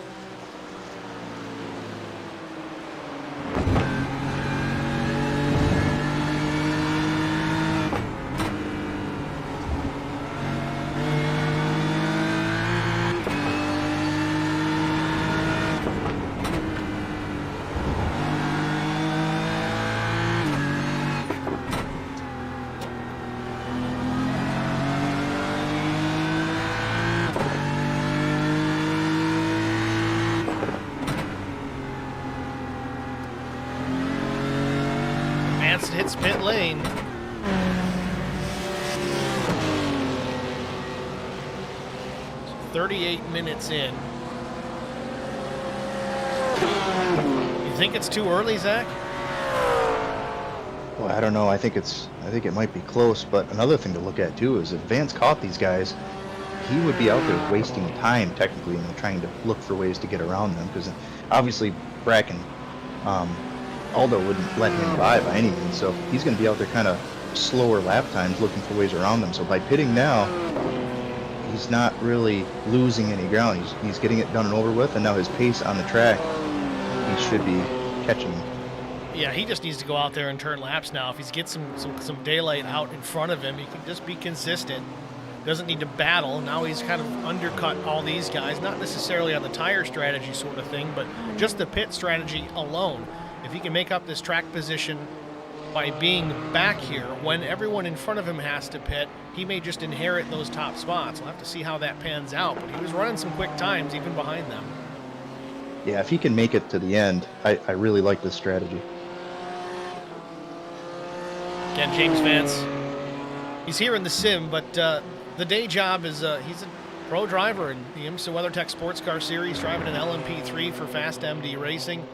Hits pit lane. So 38 minutes in. You think it's too early, Zach? Well, I don't know. I think it might be close. But another thing to look at too is if Vance caught these guys, he would be out there wasting time technically, trying to look for ways to get around them. Because obviously Bracken, Aldo wouldn't let him by any means. So he's going to be out there kind of slower lap times looking for ways around them. So by pitting now, he's not really losing any ground. He's getting it done and over with, and now his pace on the track, he should be catching him. Yeah, he just needs to go out there and turn laps now. If he's get some daylight out in front of him, he can just be consistent. Doesn't need to battle. Now he's kind of undercut all these guys, not necessarily on the tire strategy sort of thing, but just the pit strategy alone. If he can make up this track position by being back here when everyone in front of him has to pit, he may just inherit those top spots. We'll have to see how that pans out, but he was running some quick times even behind them. Yeah, if he can make it to the end, I really like this strategy. Again, James Vance, he's here in the sim, but the day job is he's a pro driver in the IMSA WeatherTech Sports Car Series, driving an LMP3 for Fast MD Racing.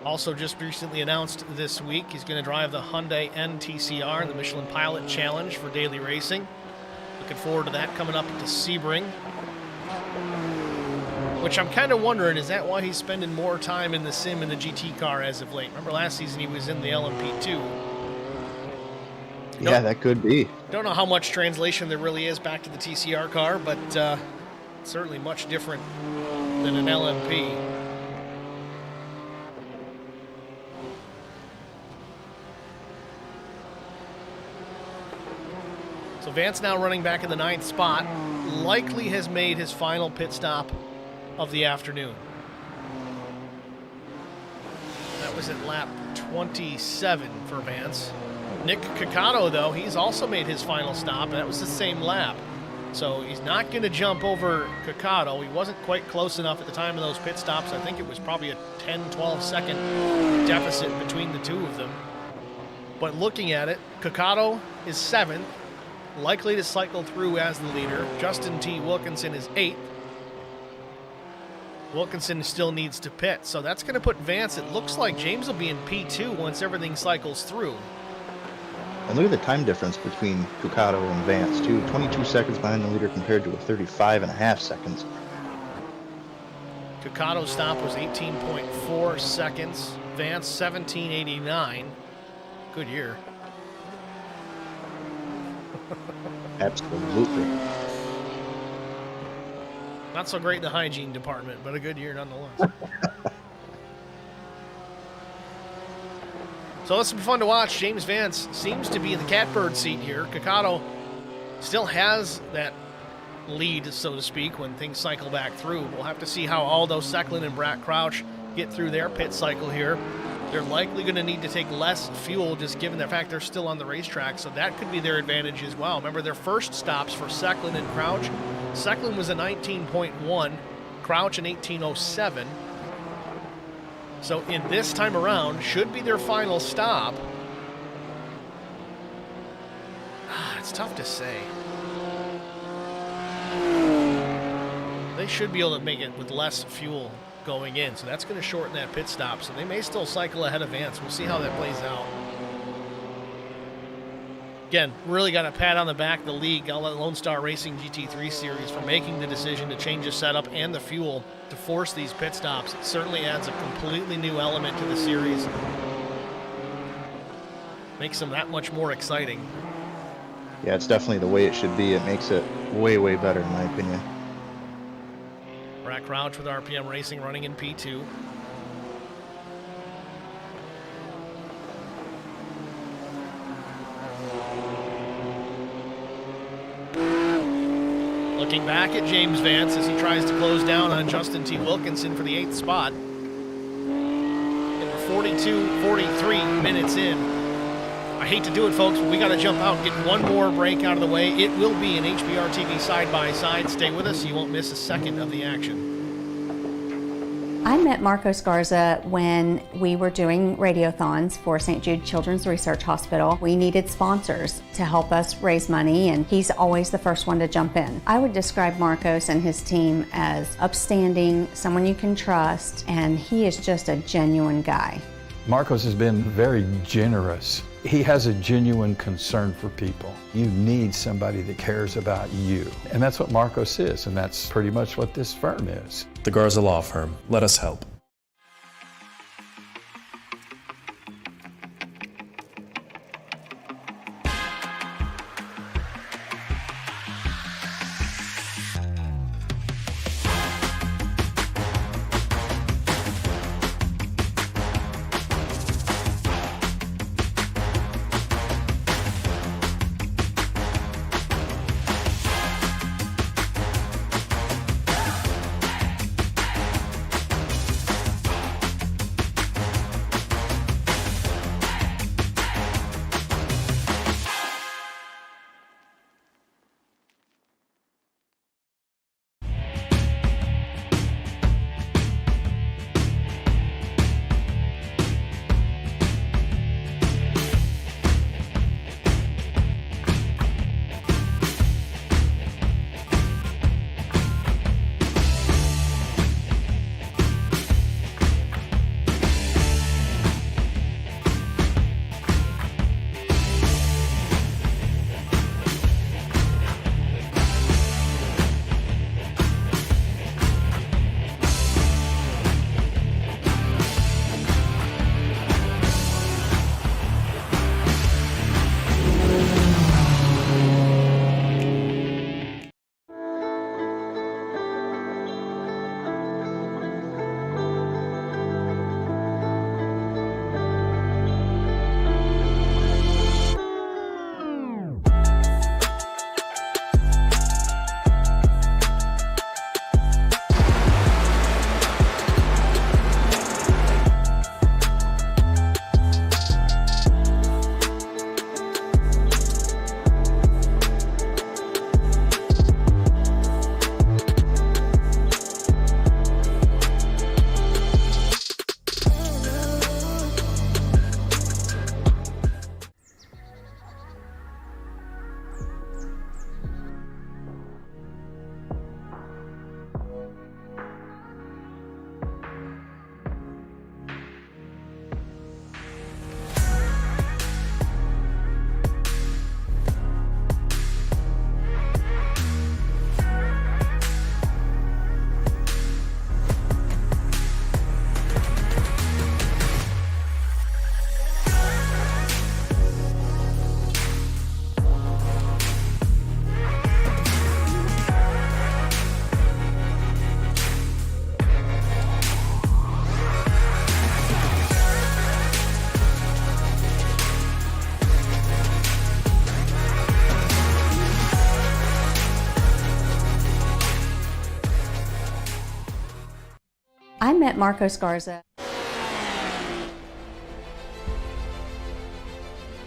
Also just recently announced this week, he's going to drive the Hyundai NTCR, the Michelin Pilot Challenge for daily racing. Looking forward to that coming up to Sebring. Which I'm kind of wondering, is that why he's spending more time in the sim in the GT car as of late? Remember last season he was in the LMP2. Yeah, that could be. Don't know how much translation there really is back to the TCR car, but certainly much different than an LMP. So Vance now running back in the 9th spot, likely has made his final pit stop of the afternoon. That was at lap 27 for Vance. Nick Ciccato, though, he's also made his final stop, and that was the same lap. So he's not going to jump over Ciccato. He wasn't quite close enough at the time of those pit stops. I think it was probably a 10-12 second deficit between the two of them. But looking at it, Ciccato is 7th, likely to cycle through as the leader. Justin T. Wilkinson is 8th. Wilkinson still needs to pit, so that's going to put Vance, it looks like James will be in P2 once everything cycles through. And look at the time difference between Ciccato and Vance, too. 22 seconds behind the leader compared to a 35.5 seconds. Cicato's stop was 18.4 seconds. Vance, 17.89. Good year. Absolutely. Not so great in the hygiene department, but a good year nonetheless. So this will be fun to watch. James Vance seems to be in the catbird seat here. Ciccato still has that lead, so to speak, when things cycle back through. We'll have to see how Aldo Secklin and Brad Crouch get through their pit cycle here. They're likely going to need to take less fuel just given the fact they're still on the racetrack, so that could be their advantage as well. Remember their first stops for Secklin and Crouch. Secklin was a 19.1, Crouch an 18.07. So in this time around, should be their final stop. It's tough to say. They should be able to make it with less fuel going in, so that's going to shorten that pit stop. So they may still cycle ahead of Vance. We'll see how that plays out. Again, really got a pat on the back the league, Lonestar Racing GT3 Series, for making the decision to change the setup and the fuel to force these pit stops. It certainly adds a completely new element to the series. Makes them that much more exciting. Yeah, it's definitely the way it should be. It makes it way, way better, in my opinion. Brad Crouch with RPM Racing running in P2. Looking back at James Vance as he tries to close down on Justin T. Wilkinson for the 8th spot. And we're 43 minutes in. I hate to do it, folks, but we got to jump out and get one more break out of the way. It will be an HBR TV side-by-side. Stay with us. You won't miss a second of the action. I met Marco Scarza when we were doing radiothons for St. Jude Children's Research Hospital. We needed sponsors to help us raise money, and he's always the first one to jump in. I would describe Marcos and his team as upstanding, someone you can trust, and he is just a genuine guy. Marcos has been very generous. He has a genuine concern for people. You need somebody that cares about you. And that's what Marcos is, and that's pretty much what this firm is. The Garza Law Firm. Let us help. I met Marco Scarza.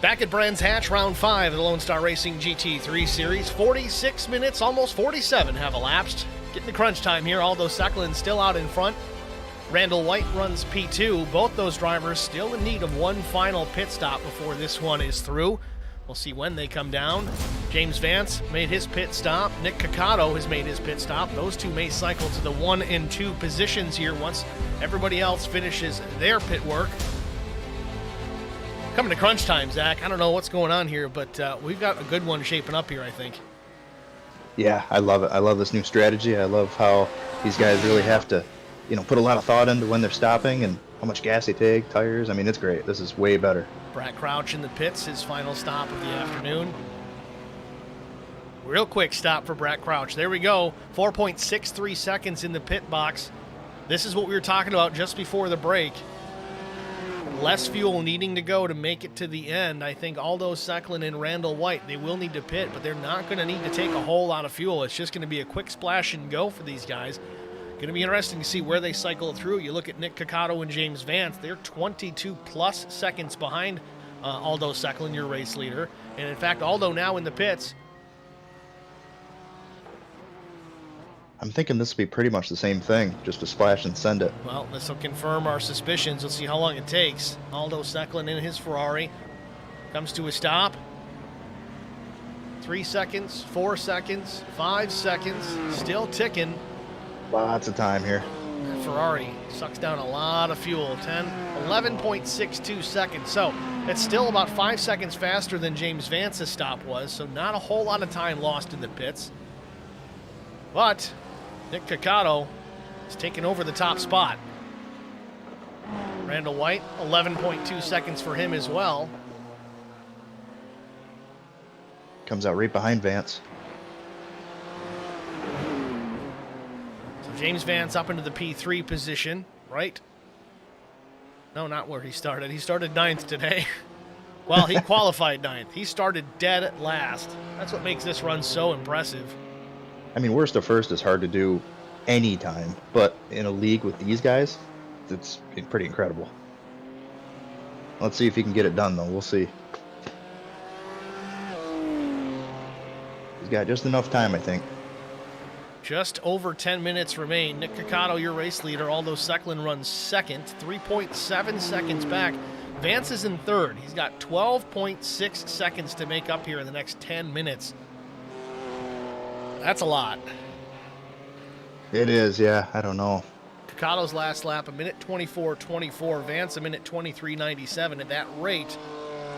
Back at Brands Hatch, round 5 of the Lonestar Racing GT3 Series. 46 minutes, almost 47 have elapsed. Getting the crunch time here. Aldo Secklin still out in front. Randall White runs P2. Both those drivers still in need of one final pit stop before this one is through. We'll see when they come down. James Vance made his pit stop. Nick Ciccato has made his pit stop. Those two may cycle to the 1 and 2 positions here once everybody else finishes their pit work. Coming to crunch time, Zach. I don't know what's going on here, but we've got a good one shaping up here, I think. Yeah, I love it. I love this new strategy. I love how these guys really have to, put a lot of thought into when they're stopping and how much gas they take, tires. I mean, it's great. This is way better. Brad Crouch in the pits, his final stop of the afternoon. Real quick stop for Brad Crouch. There we go. 4.63 seconds in the pit box. This is what we were talking about just before the break. Less fuel needing to go to make it to the end. I think Aldo Secklin and Randall White, they will need to pit, but they're not going to need to take a whole lot of fuel. It's just going to be a quick splash and go for these guys. Going to be interesting to see where they cycle through. You look at Nick Ciccato and James Vance. They're 22 plus seconds behind Aldo Secklin, your race leader. And in fact, Aldo now in the pits. I'm thinking this will be pretty much the same thing, just a splash and send it. Well, this will confirm our suspicions. We'll see how long it takes. Aldo Secklin in his Ferrari comes to a stop. 3 seconds, 4 seconds, 5 seconds, still ticking. Lots of time here. Ferrari sucks down a lot of fuel. 11.62 seconds. So it's still about 5 seconds faster than James Vance's stop was. So not a whole lot of time lost in the pits. But Nick Ciccato is taking over the top spot. Randall White, 11.2 seconds for him as well. Comes out right behind Vance. So James Vance up into the P3 position, right? No, not where he started. He started 9th today. Well, he qualified 9th. He started dead at last. That's what makes this run so impressive. I mean, worst to first is hard to do anytime, but in a league with these guys, it's pretty incredible. Let's see if he can get it done, though. We'll see. He's got just enough time, I think. Just over 10 minutes remain. Nick Ciccato, your race leader. Aldo Secklin runs second, 3.7 seconds back. Vance is in third. He's got 12.6 seconds to make up here in the next 10 minutes. That's a lot. It is, yeah. I don't know. Cicato's last lap, 1:24.24. Vance, 1:23.97. At that rate,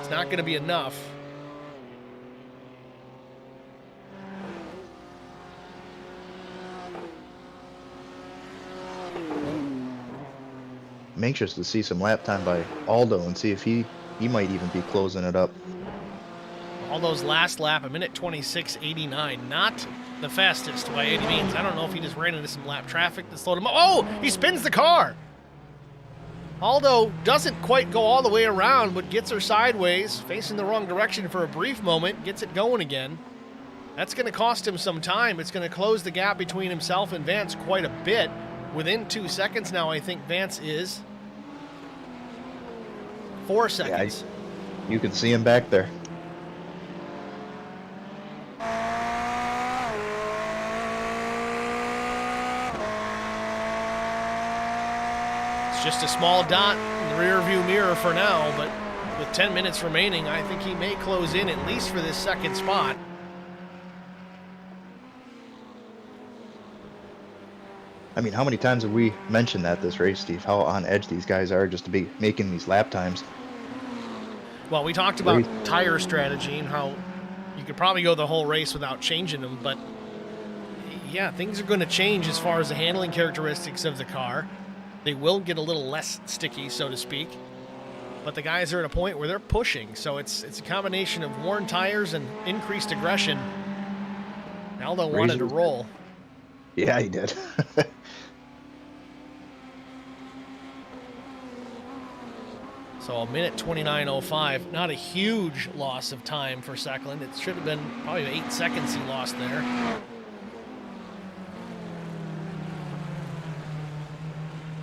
it's not going to be enough. I'm anxious to see some lap time by Aldo and see if he might even be closing it up. Aldo's last lap, 1:26.89. Not the fastest by any means. I don't know if he just ran into some lap traffic that slowed him up. Oh, he spins the car. Aldo doesn't quite go all the way around, but gets her sideways, facing the wrong direction for a brief moment, gets it going again. That's going to cost him some time. It's going to close the gap between himself and Vance quite a bit. Within 2 seconds now, I think Vance is. 4 seconds. Yeah, you can see him back there. It's just a small dot in the rearview mirror for now, but with 10 minutes remaining, I think he may close in at least for this second spot. I mean, how many times have we mentioned that this race, Steve? How on edge these guys are just to be making these lap times. Well, we talked about tire strategy and how you could probably go the whole race without changing them, but yeah, things are going to change as far as the handling characteristics of the car. They will get a little less sticky, so to speak, but the guys are at a point where they're pushing, so it's a combination of worn tires and increased aggression. Aldo wanted to roll. Yeah, he did. So 1:29.05, not a huge loss of time for Secklin. It should have been probably 8 seconds he lost there.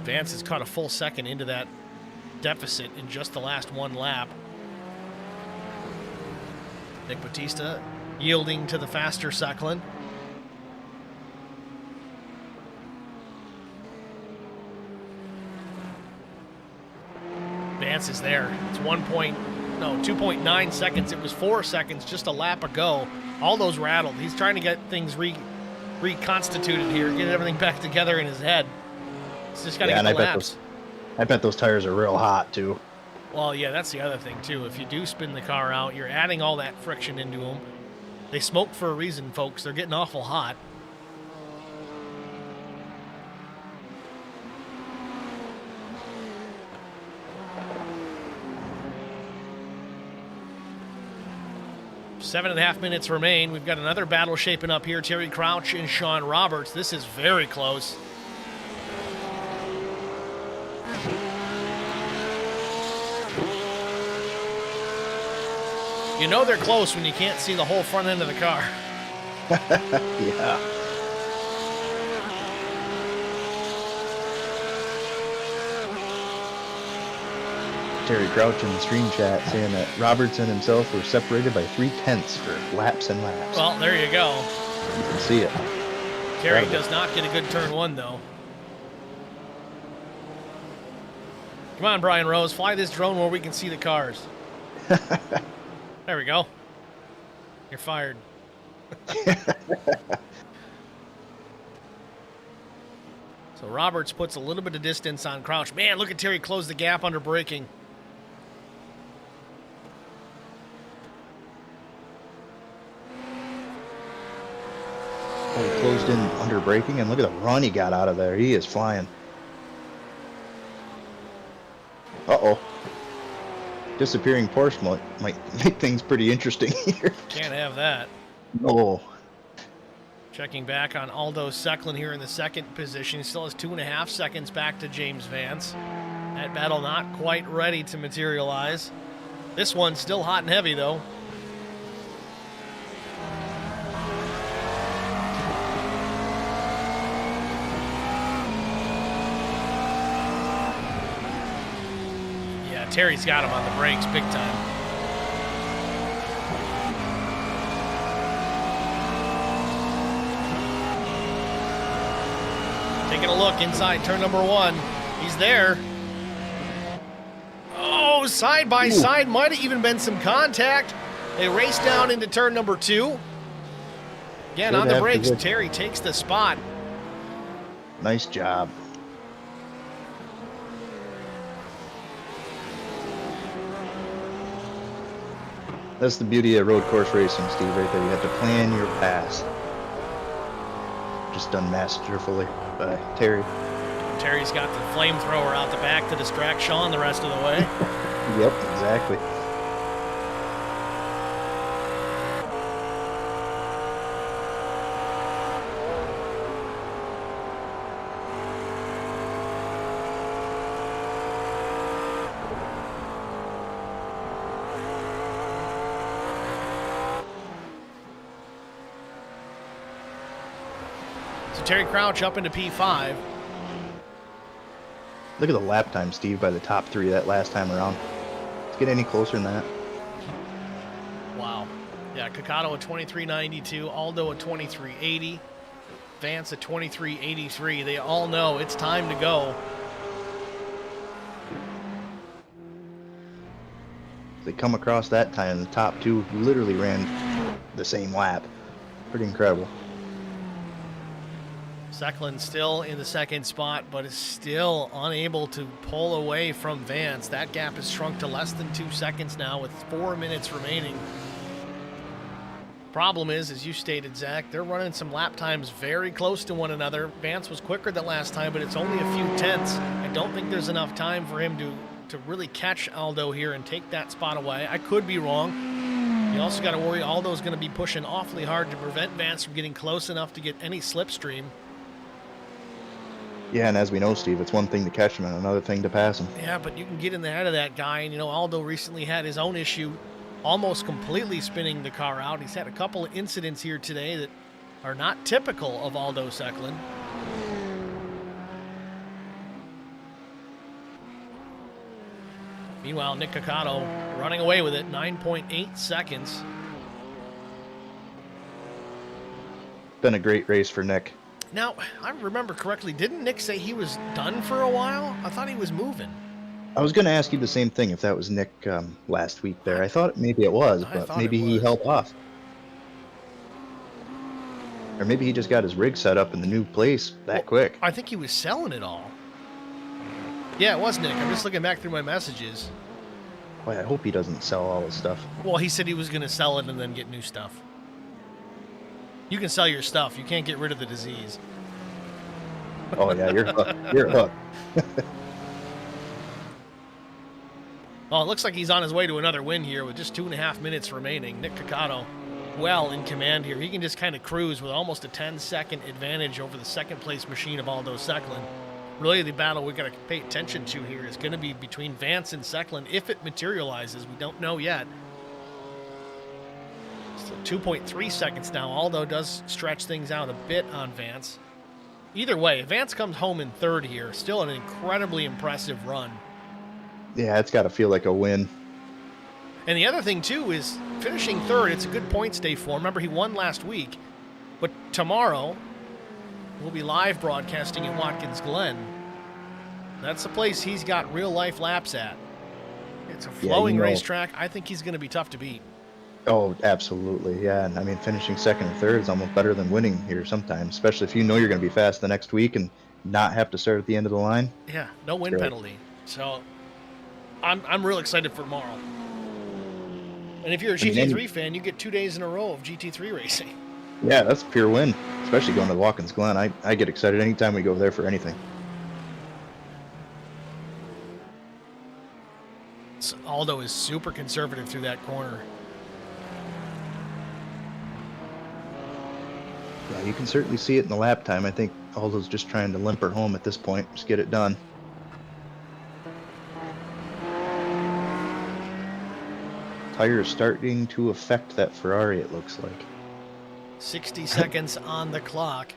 Vance has cut a full second into that deficit in just the last one lap. Nick Bautista yielding to the faster Secklin. Vance is there. It's 2.9 seconds. It was 4 seconds just a lap ago. Aldo's rattled. He's trying to get things reconstituted here, get everything back together in his head. He's just got to get the laps. I bet those tires are real hot, too. Well, yeah, that's the other thing, too. If you do spin the car out, you're adding all that friction into them. They smoke for a reason, folks. They're getting awful hot. Seven and a half minutes remain. We've got another battle shaping up here. Terry Crouch and Sean Roberts. This is very close. You know they're close when you can't see the whole front end of the car. Yeah. Terry Crouch in the stream chat saying that Robertson himself were separated by 0.3 for laps and laps. Well, there you go. You can see it. Terry does not get a good turn one, though. Come on, Brian Rose. Fly this drone where we can see the cars. There we go. You're fired. So Roberts puts a little bit of distance on Crouch. Man, look at Terry close the gap under braking. Oh, he closed in under braking, and look at the run he got out of there. He is flying. Uh-oh. Disappearing Porsche might make things pretty interesting here. Can't have that. Oh. Checking back on Aldo Secklin here in the second position. He still has 2.5 seconds back to James Vance. That battle not quite ready to materialize. This one's still hot and heavy, though. Yeah, Terry's got him on the brakes big time. Taking a look inside turn number 1. He's there. Oh, side by side. Might have even been some contact. They race down into turn number 2. Again, on the brakes, Terry takes the spot. Nice job. That's the beauty of road course racing, Steve, right there. You have to plan your pass. Just done masterfully by Terry. Terry's got the flamethrower out the back to distract Sean the rest of the way. Yep, exactly. Terry Crouch up into P5. Look at the lap time, Steve, by the top 3 that last time around. Let's get any closer than that. Wow. Yeah, Kakado at 23.92, Aldo at 23.80, Vance at 23.83. They all know it's time to go. They come across that time, the top 2 literally ran the same lap. Pretty incredible. Secklin still in the second spot, but is still unable to pull away from Vance. That gap has shrunk to less than 2 seconds now with 4 minutes remaining. Problem is, as you stated, Zach, they're running some lap times very close to one another. Vance was quicker than last time, but it's only a few tenths. I don't think there's enough time for him to really catch Aldo here and take that spot away. I could be wrong. You also got to worry Aldo's going to be pushing awfully hard to prevent Vance from getting close enough to get any slipstream. Yeah, and as we know, Steve, it's one thing to catch him and another thing to pass him. Yeah, but you can get in the head of that guy. And, you know, Aldo recently had his own issue almost completely spinning the car out. He's had a couple of incidents here today that are not typical of Aldo Secklin. Meanwhile, Nick Kakado running away with it, 9.8 seconds. Been a great race for Nick. Now, I remember correctly, didn't Nick say he was done for a while? I thought he was moving. I was going to ask you the same thing if that was Nick last week there. I thought maybe it was, but maybe he held off. Or maybe he just got his rig set up in the new place that quick. I think he was selling it all. Yeah, it was Nick. I'm just looking back through my messages. Boy, I hope he doesn't sell all his stuff. Well, he said he was going to sell it and then get new stuff. You can sell your stuff. You can't get rid of the disease. Oh, yeah, you're hooked. You're hooked. Well, it looks like he's on his way to another win here with just 2.5 minutes remaining. Nick Kakado well in command here. He can just kind of cruise with almost a 10-second advantage over the second-place machine of Aldo Secklin. Really, the battle we got to pay attention to here is going to be between Vance and Secklin. If it materializes, we don't know yet. Still 2.3 seconds now. Aldo does stretch things out a bit on Vance. Either way, if Vance comes home in third here, still an incredibly impressive run. Yeah, it's got to feel like a win. And the other thing, too, is finishing third, it's a good points day for him. Remember, he won last week. But tomorrow, we'll be live broadcasting in Watkins Glen. That's the place he's got real-life laps at. It's a flowing racetrack. I think he's going to be tough to beat. Oh, absolutely, yeah. And I mean, finishing second or third is almost better than winning here sometimes, especially if you know you're going to be fast the next week and not have to start at the end of the line. Yeah, no win penalty. So I'm real excited for tomorrow. And if you're a GT3 fan, you get 2 days in a row of GT3 racing. Yeah, that's a pure win, especially going to Watkins Glen. I get excited anytime we go there for anything. Aldo is super conservative through that corner. Yeah, you can certainly see it in the lap time. I think Aldo's just trying to limp her home at this point, just get it done. Tire is starting to affect that Ferrari, it looks like. 60 seconds on the clock.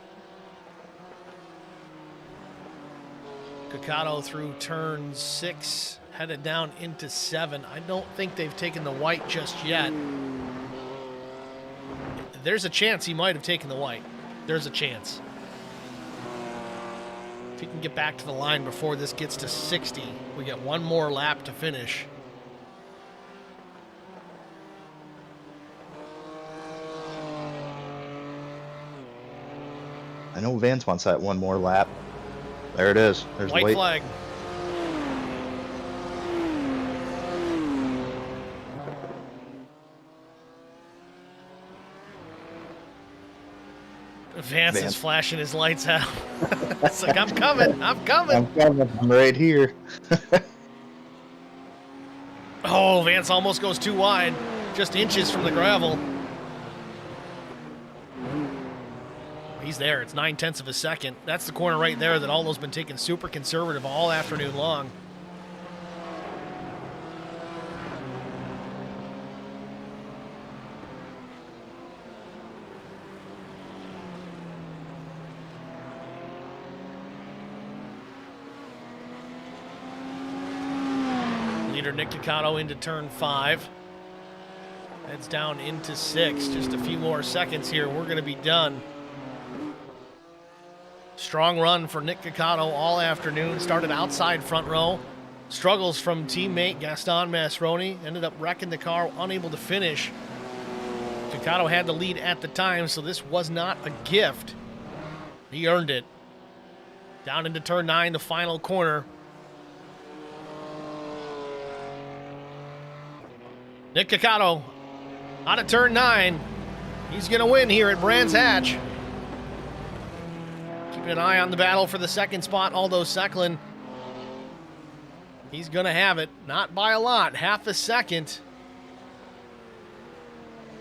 Kakado through turn 6, headed down into 7. I don't think they've taken the white just yet. There's a chance he might have taken the white. There's a chance. If he can get back to the line before this gets to 60, we get one more lap to finish. I know Vance wants that one more lap. There it is. There's White flag. Vance is flashing his lights out. It's like, I'm coming. I'm coming. I'm right here. Oh, Vance almost goes too wide. Just inches from the gravel. He's there. It's 9/10 of a second. That's the corner right there that Aldo's been taking super conservative all afternoon long. Leader Nick Kakado into turn 5. Heads down into 6. Just a few more seconds here. We're going to be done. Strong run for Nick Kakado all afternoon. Started outside front row. Struggles from teammate Gaston Masroni. Ended up wrecking the car, unable to finish. Kakado had the lead at the time, so this was not a gift. He earned it. Down into turn 9, the final corner. Nick Kakado out of turn 9. He's going to win here at Brands Hatch. Keeping an eye on the battle for the second spot, Aldo Secklin. He's going to have it. Not by a lot. Half a second.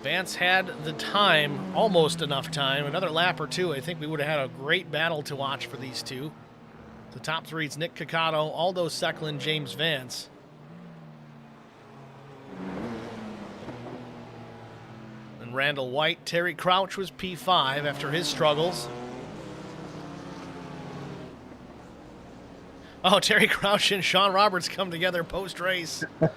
Vance had the time, almost enough time. Another lap or two. I think we would have had a great battle to watch for these two. The top three is Nick Kakado, Aldo Secklin, James Vance. And Randall White. Terry Crouch was P5 after his struggles. Oh, Terry Crouch and Sean Roberts come together post-race. So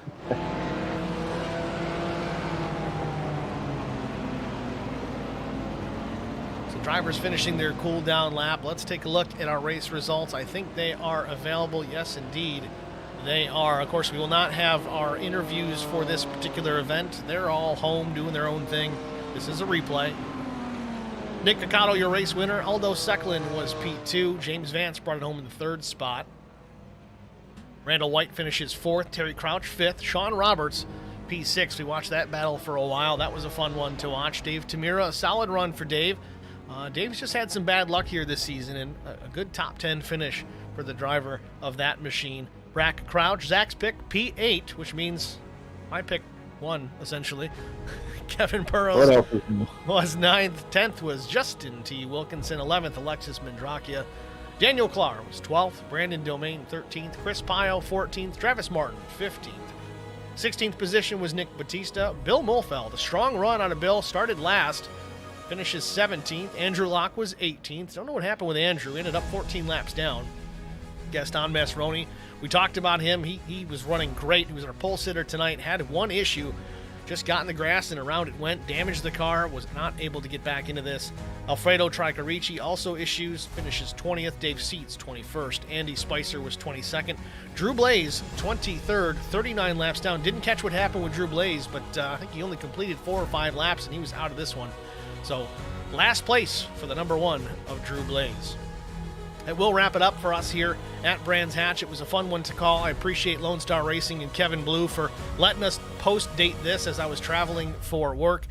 drivers finishing their cool-down lap. Let's take a look at our race results. I think they are available. Yes, indeed, they are. Of course, we will not have our interviews for this particular event. They're all home doing their own thing. This is a replay. Nick Kakado, your race winner. Aldo Secklin was P2. James Vance brought it home in the 3rd spot. Randall White finishes 4th, Terry Crouch 5th, Sean Roberts P6. We watched that battle for a while. That was a fun one to watch. Dave Tamira, a solid run for Dave. Dave's just had some bad luck here this season, and a good top 10 finish for the driver of that machine. Brack Crouch, Zach's pick P8, which means my pick won, essentially. Kevin Burrows was 9th. 10th was Justin T. Wilkinson. 11th, Alexis Mendrakia. Daniel Clark was 12th, Brandon Domain 13th, Chris Pio 14th, Travis Martin 15th. 16th position was Nick Batista. Bill Mulfeld, a strong run out of Bill, started last, finishes 17th. Andrew Locke was 18th. Don't know what happened with Andrew, ended up 14 laps down. Gaston Masroni, we talked about him. He was running great. He was our pole sitter tonight, had one issue. just got in the grass and around it went, damaged the car, was not able to get back into this. Alfredo Tricarici also issues, finishes 20th. Dave Seats 21st. Andy Spicer was 22nd. Drew Blaze 23rd, 39 laps down. Didn't catch what happened with Drew Blaze, but I think he only completed 4 or 5 laps and he was out of this one. So last place for the number 1 of Drew Blaze. That will wrap it up for us here at Brands Hatch. It was a fun one to call. I appreciate Lonestar Racing and Kevin Blue for letting us post-date this as I was traveling for work.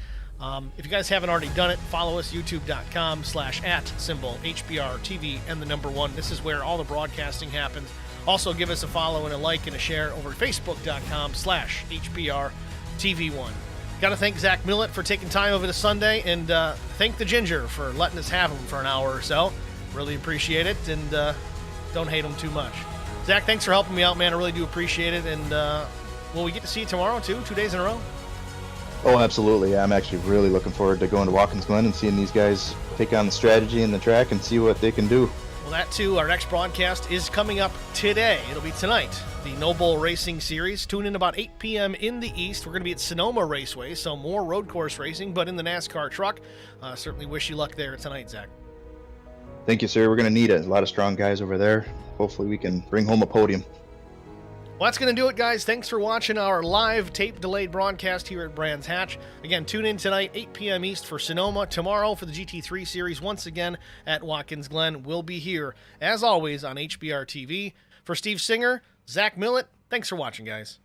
If you guys haven't already done it, follow us, youtube.com/@HBRTV and the number 1. This is where all the broadcasting happens. Also, give us a follow and a like and a share over at facebook.com/HBRTV1. Got to thank Zach Millett for taking time over the Sunday, and thank the Ginger for letting us have him for an hour or so. Really appreciate it, and don't hate him too much. Zach, thanks for helping me out, man. I really do appreciate it, and will we get to see you tomorrow, too? 2 days in a row? Oh, absolutely. Yeah, I'm actually really looking forward to going to Watkins Glen and seeing these guys take on the strategy and the track and see what they can do. Well, that, too, our next broadcast is coming up today. It'll be tonight, the Noble Racing Series. Tune in about 8 p.m. in the east. We're going to be at Sonoma Raceway, so more road course racing, but in the NASCAR truck. Certainly wish you luck there tonight, Zach. Thank you, sir. We're going to need it. A lot of strong guys over there. Hopefully we can bring home a podium. Well, that's going to do it, guys. Thanks for watching our live tape-delayed broadcast here at Brands Hatch. Again, tune in tonight, 8 p.m. East for Sonoma. Tomorrow for the GT3 Series, once again at Watkins Glen. We'll be here, as always, on HBR TV. For Steve Singer, Zach Millett, thanks for watching, guys.